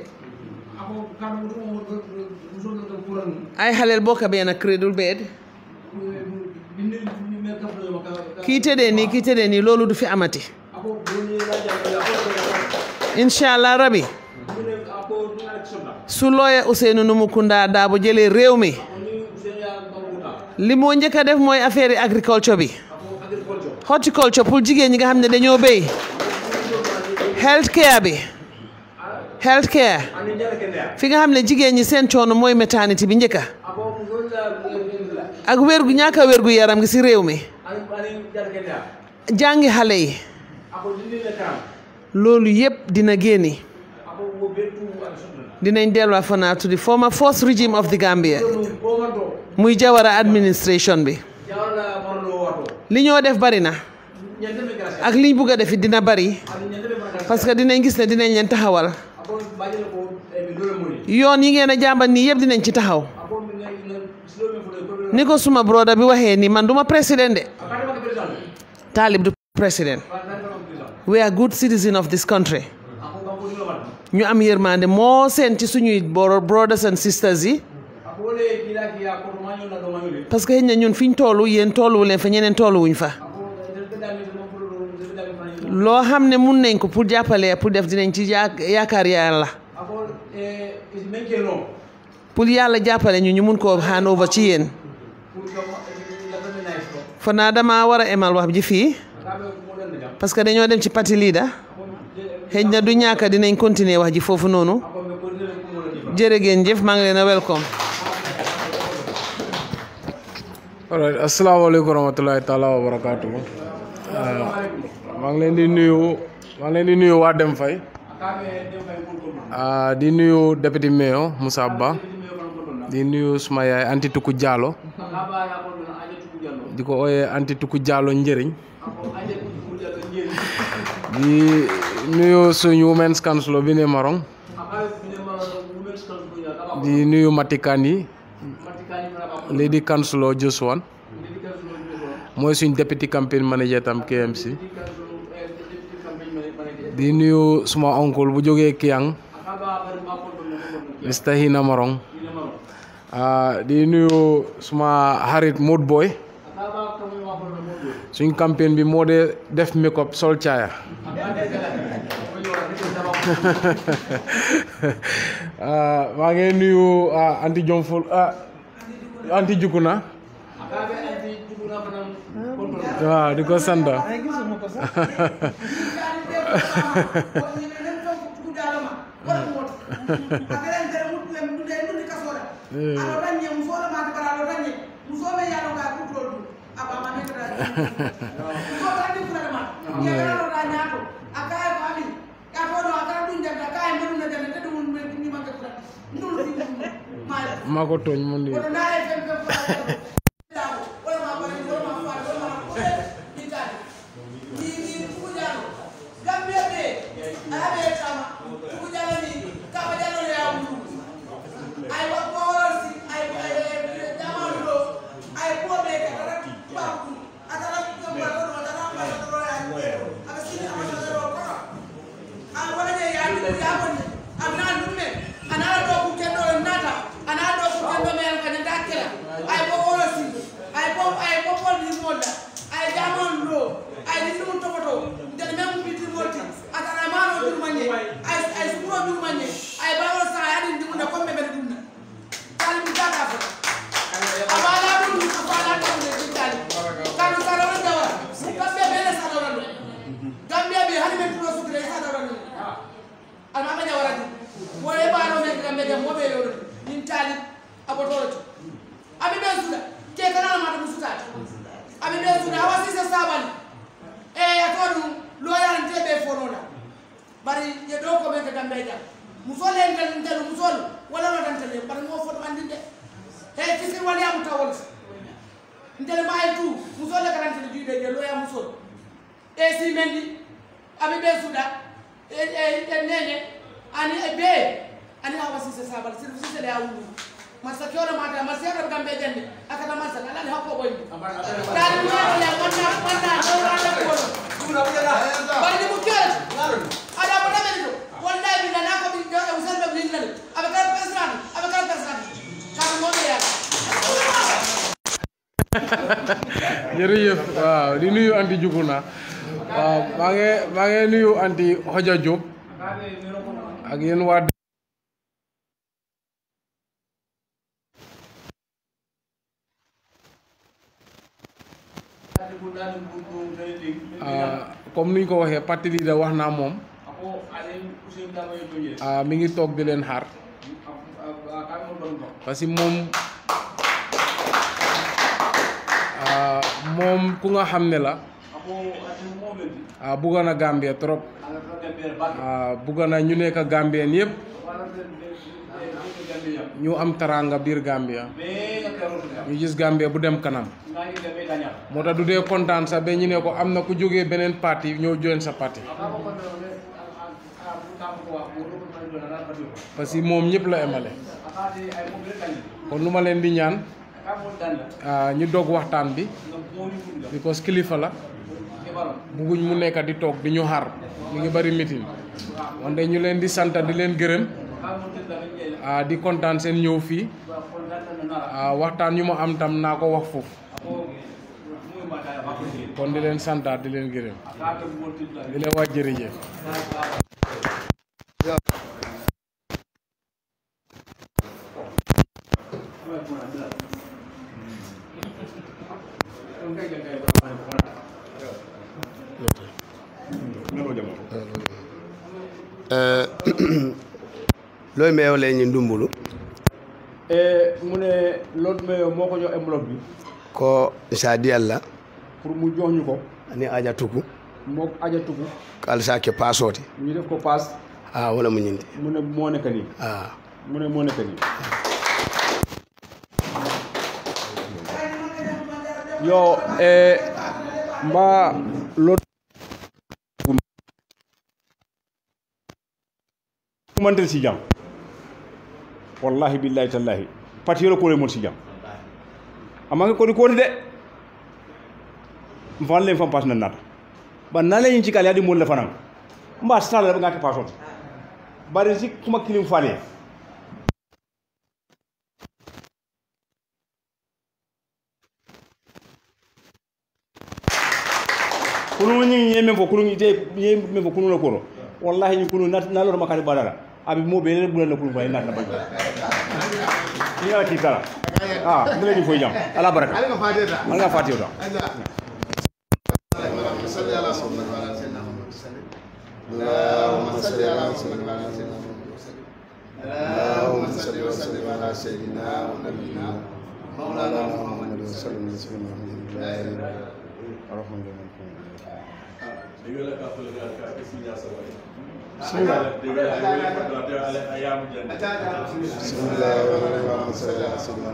ay xaleel bokka benn cradle bed kii tëddee nii loolu du fi amati inshallah rabi su lawyer Ousainou Numukunda Darboe jëlee réew mi li moo njëkk a def mooy affaire agriculture bi horticulture pour jigéen ñi nga xam ne dañoo béy health care fi nga xam ne jigéen ñi seen coono mooy maternity bi njëkka ak ñàkk a wérgu yaram gi si réew mi jàngi xale yi loolu yëpp dina génni dinañ delluwaat fa naa tuddi former first regime of the Gambia muy Jawara administration bi li ñoo def bari na ak liñ bugg a def dina bari parce que dinañ gis ne dinañ leen taxawal yoon yi ngeen a jàmbat nii yëpp dinañ ci taxaw ni ko suma broda bi waxee ni man duma président de Talib du président we are good citizen of this country ñu am yërmande moo seen ci suñuy brothers and sisters yi parce que xëy na ñun fiñ toolu yéen tooluwu leen fa ñeneen tooluwuñ fa loo xam ne mun nañ ko pour jàppale pour def dinañ ci yaakaar yàlla pour yàlla jàppale ñu mun koo hand over ci yéen fa naa dama war a emal wax ji fii parce que dañoo dem ci parti leader xëy na du ñàkk dinañ continuer wax ji foofu noonu jërë ngeen jëf maa ngi leen a welcome. alright asalaamaaleykum wa rahmatulahi taala wa barakaatu maa ngi leen di nuyu waa Dem Fay di nuyu député mayor Moussa Ba di nuyu suma yaay Anti Tuku Diallo di ko ooyee Anti Tuku Diallo njëriñ di nuyu suñu women's council bi ne Marong di nuyu Matikan yi Lady Councilor Josuan mooy suñ deputy campaign manager tam KMC di nuyu suma oncle bu jógee Kiang Mr Hina Marong di nuyu suma xarit Mod Boy suñ campaign bi moo dee def make up sol caaya maa ngi nuyu anti Jomful anti Jukuna waaw di ko sant maa ko tooñ mu ni jërëjëf waaw di nuyu anti Jukuna waaw maa ngi nuyu anti Xoja Diop ak yéen waa comme niñ ko waxee parti leader wax naa moom mi ngi toog di leen xaar parce que moom ku nga xam ne la bugga na Gambia trop bugga na ñu nekk Gambien yëpp ñu am taranga biir Gambia ñu gis Gambia bu dem kanam moo tax du dee kontaan sax ba ñu ne ko am na ku jógee beneen parti ñëw join sa parti parce que moom ñëpp la emale kon lu ma leen di ñaan ñu dog waxtaan bi because kilifa la bugguñ mu nekk di toog di ñu xaar ñu ngi bari meeting wante ñu leen di sant di leen gërëm di kontaan seen ñëw fii waxtaan yu ma am tam naa ko wax foofu kon di leen santaat di leen gërëm di leen wax jërëjëf. looy meew lee ñu ndumbulu mu ne loolu meew moo ko jox enveloppe bi ko sadi Allah pour mu jox ñu ko ani aja tuku moo aja tuku kal saake paasoote ñu def ko paas wala mu ñindi mu ne moo nekk nii mu ne moo nekk nii yo mbaa loolu kumantel si jam wallahi billahi tallahi pati yoro kole mon si jam amanga ko di de mfan len fam pas na nata ba na len ci kale adi mon la fanan mba sala nga ka pasot bari si kuma kilim fale kunu ñi ñeme ko kunu ite ñeme ko kunu la ko wallahi ñu kunu na lo makani badara abi mo be bu la kunu fay na ba ni ala ki kala mu leen di foy jam ala baraka man nga fatiyo da اللهم صل على سيدنا على سيدنا ونبينا مولانا محمد وسلم بسم الله الرحمن الرحيم بسم الله اللهم صل على سيدنا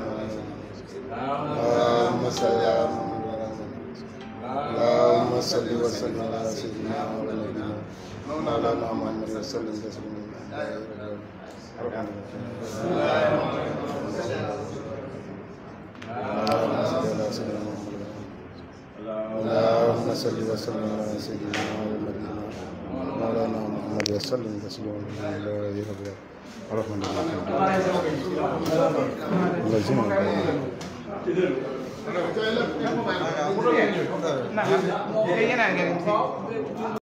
اللهم صل على اللهم صل وسلم على سيدنا ونبينا مولانا محمد وسلم تسليما اللهم صل وسلم على سيدنا ونبينا مولانا محمد وسلم تسليما الرحمن الرحيم